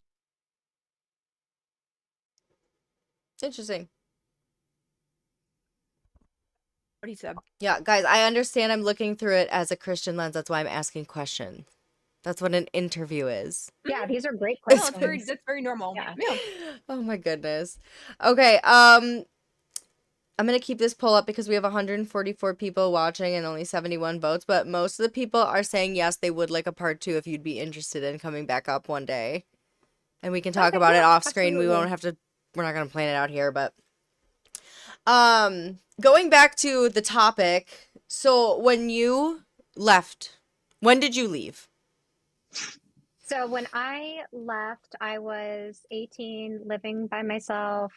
Interesting. what he said. Yeah, guys, I understand. I'm looking through it as a Christian lens. That's why I'm asking questions. That's what an interview is. Yeah, these are great No, questions. that's very normal. Yeah. Yeah. Oh my goodness. Okay, I'm gonna keep this poll up because we have 144 people watching and only 71 votes, but most of the people are saying yes, they would like a part 2 if you'd be interested in coming back up one day. And we can talk Okay, about it yeah, off screen. We absolutely. won't have to, we're not gonna plan it out here, but going back to the topic, so when you left, when did you leave? So when I left, I was 18, living by myself.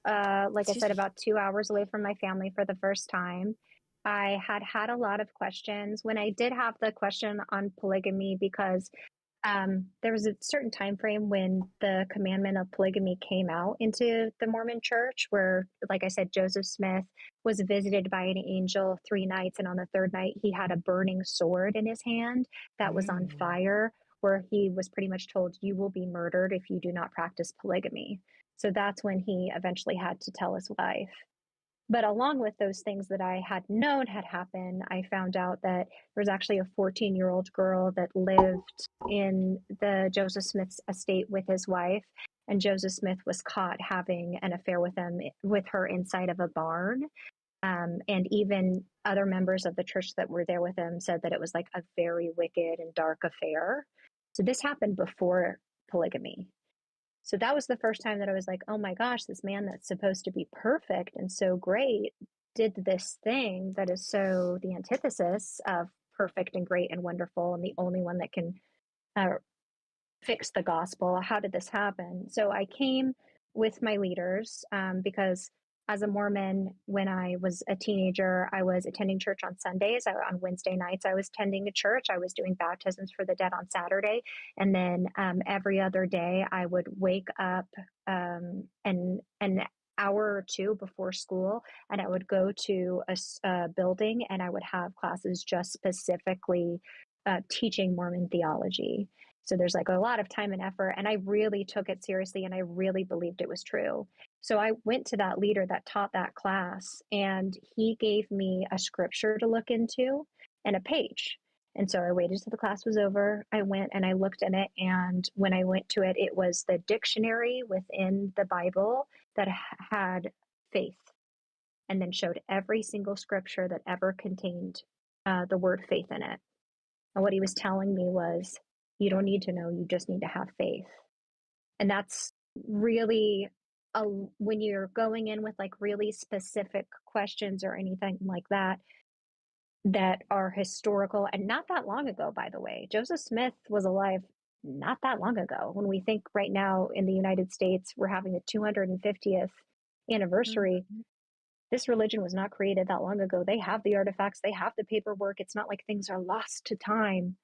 Like I Excuse said, me. about 2 hours away from my family for the first time. I had a lot of questions. When I did have the question on polygamy, because there was a certain time frame when the commandment of polygamy came out into the Mormon church, where, like I said, Joseph Smith was visited by an angel 3 nights, and on the third night, he had a burning sword in his hand that was on fire, where he was pretty much told, "You will be murdered if you do not practice polygamy." So that's when he eventually had to tell his wife. But along with those things that I had known had happened, I found out that there was actually a 14-year-old girl that lived in the Joseph Smith's estate with his wife, and Joseph Smith was caught having an affair with her inside of a barn. And even other members of the church that were there with him said that it was like a very wicked and dark affair. So this happened before polygamy. So that was the first time that I was like, oh my gosh, this man that's supposed to be perfect and so great did this thing that is so the antithesis of perfect and great and wonderful and the only one that can fix the gospel. How did this happen? So I came with my leaders because as a Mormon, when I was a teenager, I was attending church on Sundays. On Wednesday nights, I was attending a church. I was doing baptisms for the dead on Saturday. And then every other day, I would wake up an hour or two before school, and I would go to a building and I would have classes just specifically teaching Mormon theology. So there's like a lot of time and effort, and I really took it seriously and I really believed it was true. So I went to that leader that taught that class, and he gave me a scripture to look into and a page. And so I waited till the class was over. I went and I looked in it, and when I went to it, it was the dictionary within the Bible that had faith, and then showed every single scripture that ever contained the word faith in it. And what he was telling me was, you don't need to know, you just need to have faith. And that's really when you're going in with like really specific questions or anything like that that are historical and not that long ago, by the way. Joseph Smith was alive not that long ago. When we think right now in the United States, we're having the 250th anniversary. Mhm. This religion was not created that long ago. They have the artifacts, they have the paperwork. It's not like things are lost to time.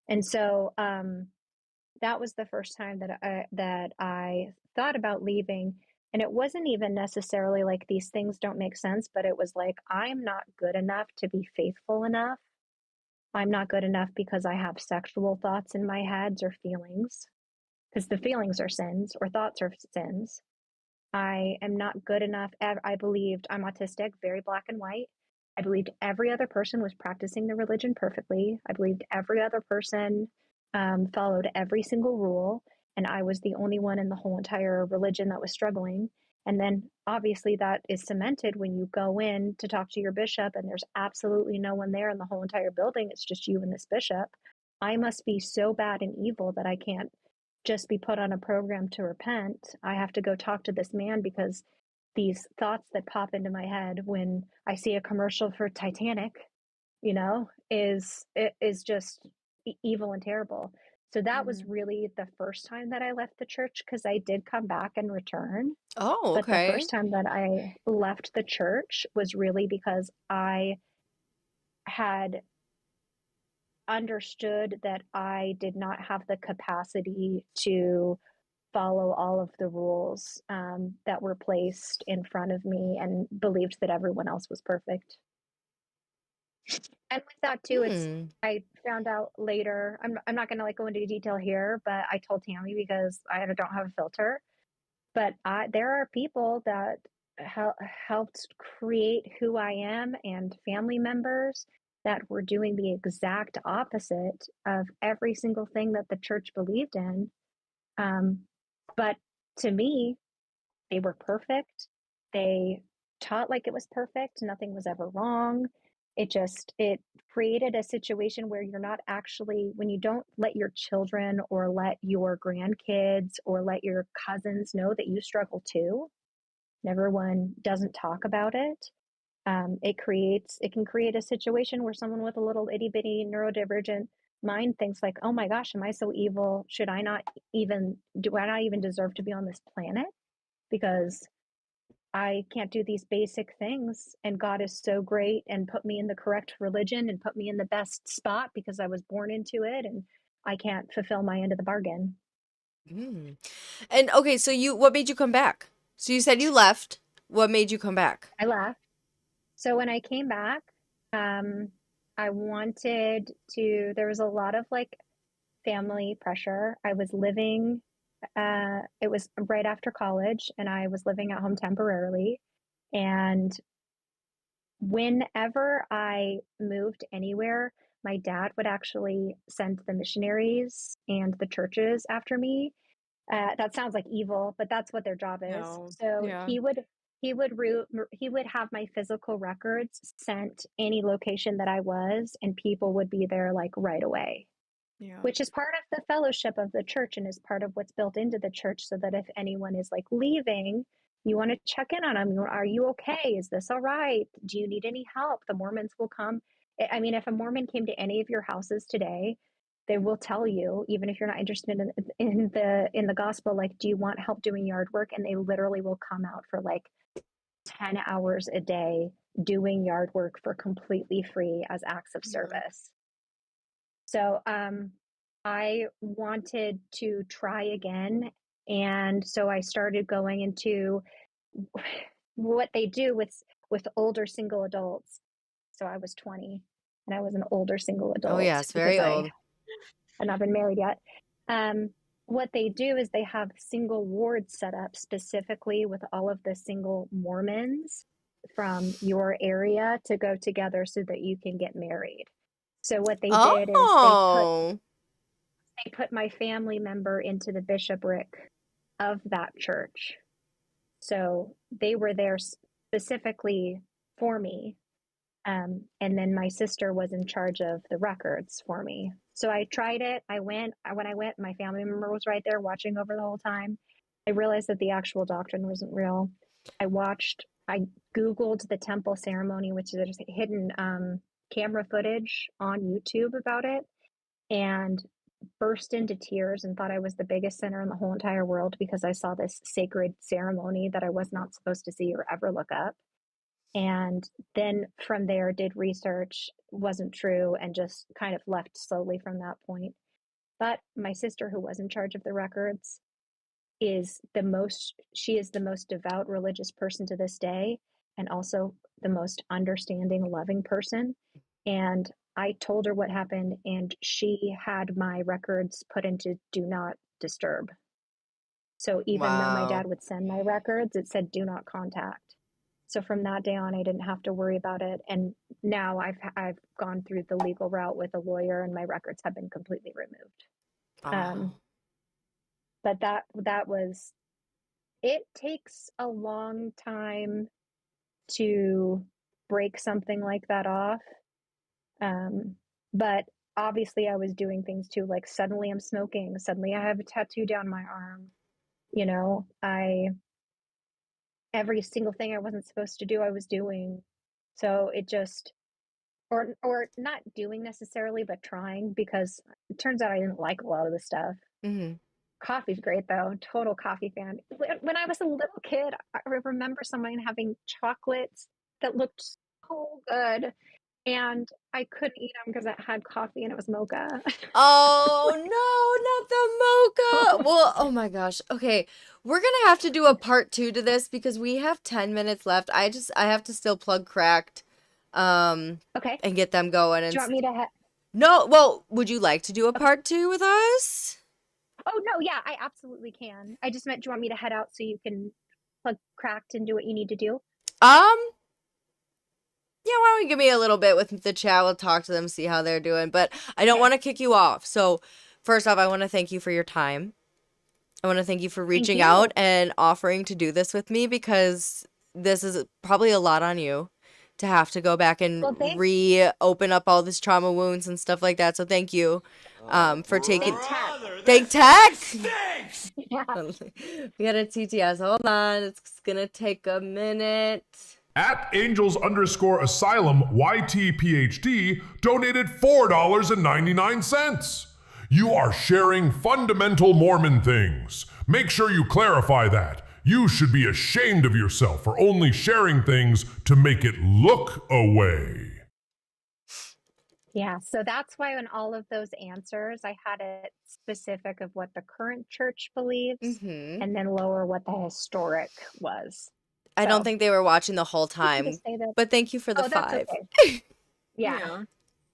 And so that was the first time that I thought about leaving. And it wasn't even necessarily like these things don't make sense, but it was like, I'm not good enough to be faithful enough. I'm not good enough because I have sexual thoughts in my heads or feelings, because the feelings are sins or thoughts are sins. I am not good enough. I believed I'm autistic, very black and white. I believed every other person was practicing the religion perfectly. I believed every other person followed every single rule, and I was the only one in the whole entire religion that was struggling. And then obviously that is cemented when you go in to talk to your bishop and there's absolutely no one there in the whole entire building. It's just you and this bishop. I must be so bad and evil that I can't just be put on a program to repent. I have to go talk to this man because these thoughts that pop into my head when I see a commercial for Titanic, is just evil and terrible. So that was really the first time that I left the church, because I did come back and return. Oh, But the okay. first time that I left the church was really because I had understood that I did not have the capacity to follow all of the rules that were placed in front of me, and believed that everyone else was perfect. And with that too, I found out later, I'm not going to go into detail here, but I told Tammy because I don't have a filter. But there are people that helped create who I am, and family members that were doing the exact opposite of every single thing that the church believed in. But to me, they were perfect. They taught like it was perfect. Nothing was ever wrong. It created a situation where you're not actually, when you don't let your children or let your grandkids or let your cousins know that you struggle too, and everyone doesn't talk about it. It can create a situation where someone with a little itty bitty neurodivergent mind thinks like, oh my gosh, am I so evil? Do I not even deserve to be on this planet? Because I can't do these basic things, and God is so great and put me in the correct religion and put me in the best spot because I was born into it, and I can't fulfill my end of the bargain. And okay, so what made you come back? So you said you left. What made you come back? I left. So when I came back, I wanted to, there was a lot of like family pressure. I was living, it was right after college, and I was living at home temporarily. And whenever I moved anywhere, my dad would actually send the missionaries and the churches after me. That sounds like evil, but that's what their job is. No. So Yeah. he would have my physical records sent any location that I was, and people would be there like right away. Yeah. Which is part of the fellowship of the church and is part of what's built into the church, so that if anyone is like leaving, you want to check in on them. Are you okay? Is this all right? Do you need any help? The Mormons will come. I mean, if a Mormon came to any of your houses today, they will tell you, even if you're not interested in the gospel, like, do you want help doing yard work? And they literally will come out for like 10 hours a day doing yard work for completely free as acts of service. So I wanted to try again. And so I started going into what they do with older single adults. So I was 20 and I was an older single adult. Oh, yes, very because old. I had not been married yet. What they do is they have single wards set up specifically with all of the single Mormons from your area to go together so that you can get married. So what they did is they put my family member into the bishopric of that church. So they were there specifically for me. And then my sister was in charge of the records for me. So I tried it. When I went, my family member was right there watching over the whole time. I realized that the actual doctrine wasn't real. I Googled the temple ceremony, which is hidden camera footage on YouTube about it, and burst into tears and thought I was the biggest sinner in the whole entire world because I saw this sacred ceremony that I was not supposed to see or ever look up. And then from there did research, wasn't true, and just kind of left slowly from that point. But my sister, who was in charge of the records, she is the most devout religious person to this day, and also the most understanding, loving person. And I told her what happened, and she had my records put into do not disturb. So even though my dad would send my records, it said do not contact. So from that day on, I didn't have to worry about it. And now I've gone through the legal route with a lawyer, and my records have been completely removed. But that was it takes a long time to break something like that off. But obviously I was doing things too, like suddenly I'm smoking, suddenly I have a tattoo down my arm. Every single thing I wasn't supposed to do, I was doing. So it just, or not doing necessarily, but trying, because it turns out I didn't like a lot of the stuff. Mm-hmm. Coffee's great though. Total coffee fan. When I was a little kid, I remember someone having chocolates that looked so good, and I couldn't eat them because it had coffee and it was mocha. Oh no, not the mocha. Well, oh my gosh. Okay, we're gonna have to do a part 2 to this because we have 10 minutes left. I have to still plug Cracked, Okay. and get them going. Do And you want me to? no, well, would you like to do a part 2 with us? Oh no, yeah, I absolutely can. I just meant, do you want me to head out so you can plug Cracked and do what you need to do? Yeah, why don't you give me a little bit with the chat? We'll talk to them, see how they're doing. But I don't Okay. want to kick you off. So, first off, I want to thank you for your time. I want to thank you for reaching you. out and offering to do this with me because this is probably a lot on you to have to go back and Well, thanks. reopen up all this trauma wounds and stuff like that. So, thank you for taking. Brother, Thank this Tech. guy stinks! Yeah. We got a TTS. Hold on. It's going to take a minute. At Angels_Asylum YTPHD donated $4.99. You are sharing fundamental Mormon things. Make sure you clarify that. You should be ashamed of yourself for only sharing things to make it look away. Yeah, so that's why in all of those answers, I had it specific of what the current church believes, Mm-hmm. and then lower what the historic was. I don't So, think they were watching the whole you can time, just say that. but thank you for the Oh, that's 5. okay. Yeah, Yeah.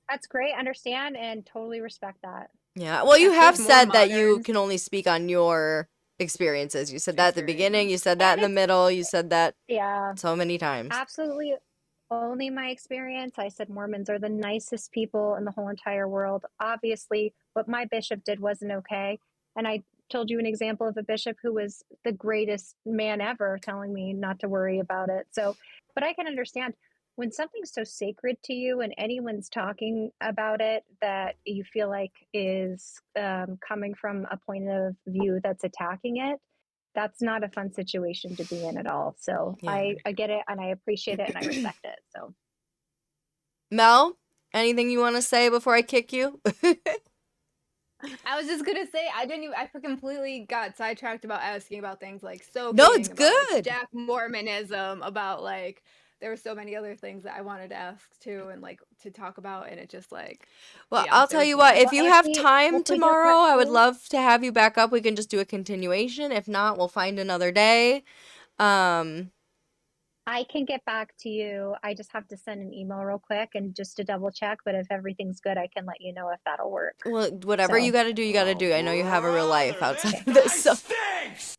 that's great. Understand and totally respect that. Yeah. Well, you Yeah, have there's more said that you modern can only speak on your experiences. You said that at the beginning, you said that And in the it's, middle, you said that yeah, so many times. absolutely only my experience. I said Mormons are the nicest people in the whole entire world. Obviously, what my bishop did wasn't okay. And I told you an example of a bishop who was the greatest man ever telling me not to worry about it. So, but I can understand when something's so sacred to you and anyone's talking about it that you feel like is coming from a point of view that's attacking it. That's not a fun situation to be in at all. So Yeah. I get it and I appreciate it and I respect it. So Mel, anything you want to say before I kick you? I was just gonna say I completely got sidetracked about asking about things like soaking, No, it's about like good. Jack Mormonism, about like there were so many other things that I wanted to ask too and like to talk about, and it just like Well, yeah, I'll there tell was you more. what, if well, you if have we time do tomorrow, part I would 2, love to have you back up. We can just do a continuation. If not, we'll find another day. I can get back to you. I just have to send an email real quick and just to double check. But if everything's good, I can let you know if that'll work. Well, whatever you So, got to do, you got to do. I know you have a real life Brother, outside this of guy this. So, stinks!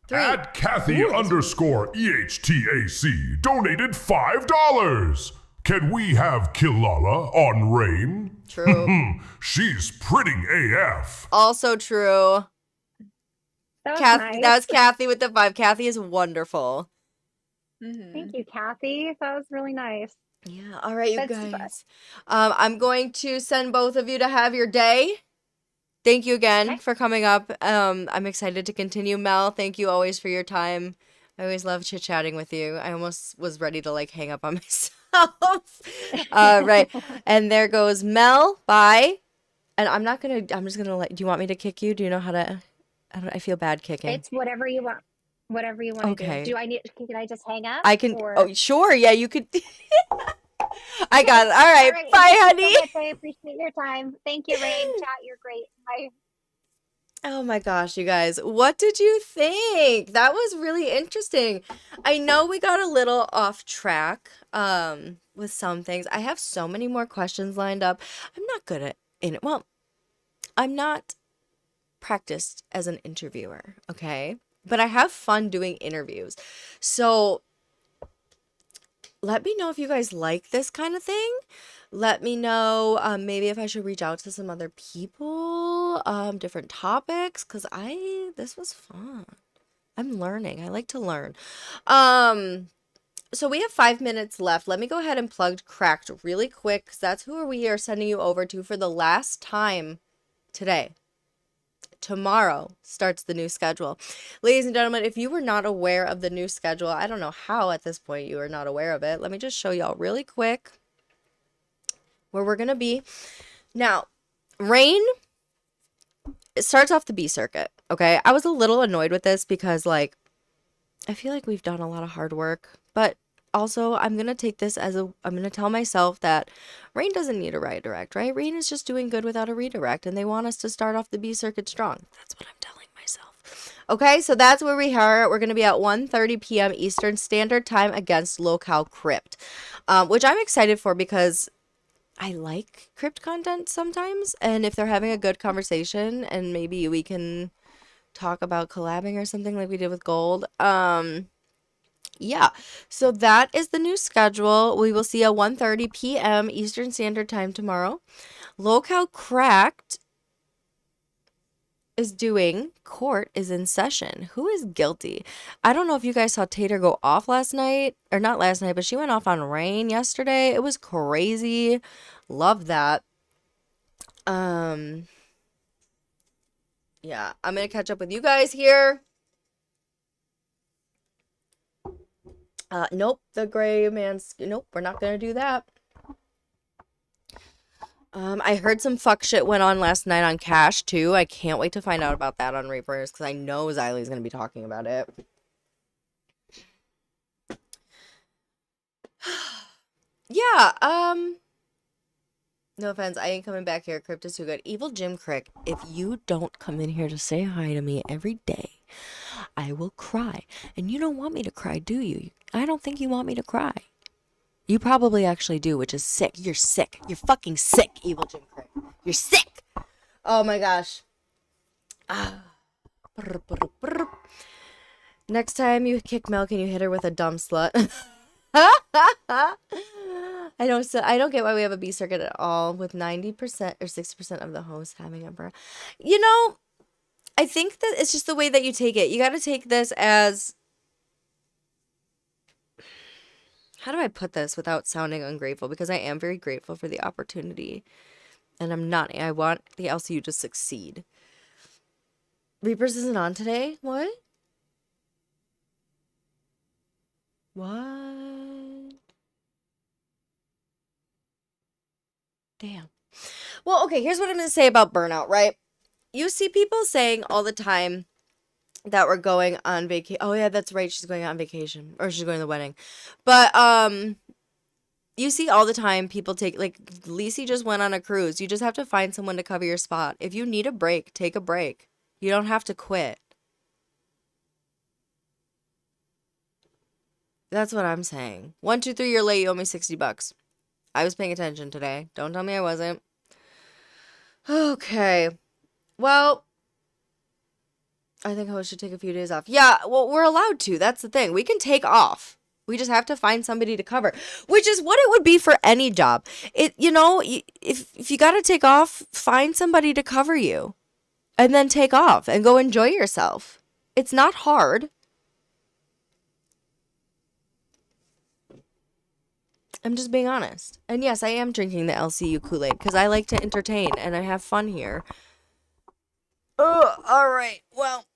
3. At Kathy Ooh, that's underscore EHTAC donated $5. Can we have Kilala on Rain? True. She's pretty AF. Also true. that was Kathy, nice. that was Kathy with the 5. Kathy is wonderful. Thank you, Kathy. That was really nice. Yeah. All right, you That's guys. I'm going to send both of you to have your day. Thank you again Okay. for coming up. I'm excited to continue. Mel, thank you always for your time. I always love chit-chatting with you. I almost was ready to like hang up on myself. Right. And there goes Mel. Bye. And I'm just gonna do you want me to kick you? Do you know how to, I feel bad kicking. It's whatever you want. Whatever you want Okay. to do. Can I just hang up? I can, Or... oh, sure. Yeah, you could. I got it. All right. All right. Bye, Thank honey. you so much. I appreciate your time. Thank you, Rain. Chat, you're great. Bye. Oh my gosh, you guys. What did you think? That was really interesting. I know we got a little off track with some things. I have so many more questions lined up. I'm not good at it. Well, I'm not practiced as an interviewer, okay? But I have fun doing interviews. So let me know if you guys like this kind of thing. Let me know maybe if I should reach out to some other people, different topics, because this was fun. I'm learning. I like to learn. So we have 5 minutes left. Let me go ahead and plug Cracked really quick, because that's who we are sending you over to for the last time today. Tomorrow starts the new schedule. Ladies and gentlemen, if you were not aware of the new schedule, I don't know how at this point you are not aware of it. Let me just show y'all really quick where we're going to be. Now, Rain, it starts off the B circuit, okay? I was a little annoyed with this because, like, I feel like we've done a lot of hard work, but also I'm going to take this as I'm going to tell myself that Rain doesn't need a redirect, right? Rain is just doing good without a redirect, and they want us to start off the B circuit strong. That's what I'm telling myself. Okay, so that's where we are. We're going to be at 1:30 p.m. Eastern Standard Time against Locale Crypt, which I'm excited for because I like crypt content sometimes, and if they're having a good conversation and maybe we can talk about collabing or something like we did with Gold. Yeah, so that is the new schedule. We will see at 1:30 p.m. Eastern Standard Time tomorrow. Locale Cracked is doing Court is in Session. Who is guilty? I don't know if you guys saw Tater go off last night, or not last night, but she went off on Rain yesterday. It was crazy. Love that. Yeah, I'm gonna catch up with you guys here. Nope, the gray man's, nope, we're not gonna do that. I heard some fuck shit went on last night on Cash too. I can't wait to find out about that on Reapers because I know Xylie's gonna be talking about it. Yeah, no offense, I ain't coming back here. Crypt is too good. Evil Jim Crick, if you don't come in here to say hi to me every day, I will cry. And you don't want me to cry, do you? I don't think you want me to cry. You probably actually do, which is sick. You're sick. You're fucking sick, Evil Jim Crick. You're sick. Oh my gosh. Next time you kick Mel, can you hit her with a dumb slut? I don't get why we have a B circuit at all with 90% or 60% of the hosts having a You know, I think that it's just the way that you take it. You got to take this as, how do I put this without sounding ungrateful? Because I am very grateful for the opportunity. And I want the LCU to succeed. Reapers isn't on today? What? What? Damn. Well, okay, here's what I'm going to say about burnout, right? You see people saying all the time that we're going on vacation. Oh, yeah, that's right. She's going on vacation. Or she's going to the wedding. But, you see all the time people take, like, Lacey just went on a cruise. You just have to find someone to cover your spot. If you need a break, take a break. You don't have to quit. That's what I'm saying. 1, 2, 3, you're late. You owe me $60. I was paying attention today. Don't tell me I wasn't. Okay. Well, I think I should take a few days off. Yeah, well, we're allowed to. That's the thing. We can take off. We just have to find somebody to cover, which is what it would be for any job. If you got to take off, find somebody to cover you and then take off and go enjoy yourself. It's not hard. I'm just being honest. And yes, I am drinking the LCU Kool-Aid because I like to entertain and I have fun here. Oh, all right. Well,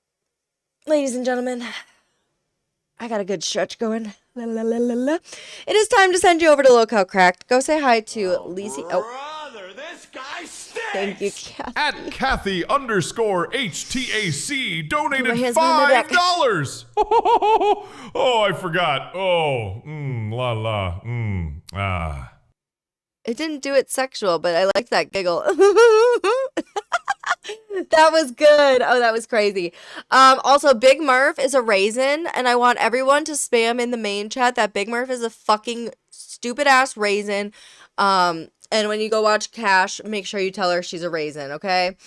ladies and gentlemen, I got a good stretch going. La, la, la, la, la. It is time to send you over to Locale Cracked. Go say hi to Lacey. Oh, Brother, this guy stinks! thank you, Kathy. At Kathy_HTAC donated My hands behind my back. $5. Oh, I forgot. Oh, la la, ah. It didn't do it sexual, but I liked that giggle. That was good. Oh, that was crazy. Also, Big Murph is a raisin, and I want everyone to spam in the main chat that Big Murph is a fucking stupid ass raisin. And when you go watch Cash, make sure you tell her she's a raisin, okay?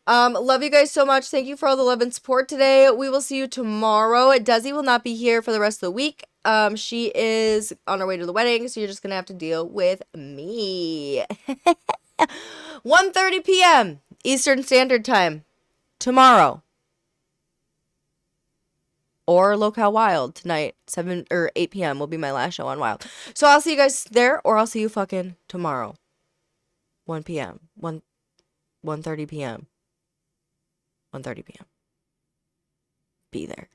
Love you guys so much. Thank you for all the love and support today. We will see you tomorrow. Desi will not be here for the rest of the week. She is on her way to the wedding, so you're just gonna have to deal with me. 1:30 p.m. Eastern Standard Time tomorrow. Or Locale Wild tonight, 7 or 8 p.m. will be my last show on Wild. So I'll see you guys there, or I'll see you fucking tomorrow. 1 p.m. 1:30 p.m. 1:30 p.m. Be there.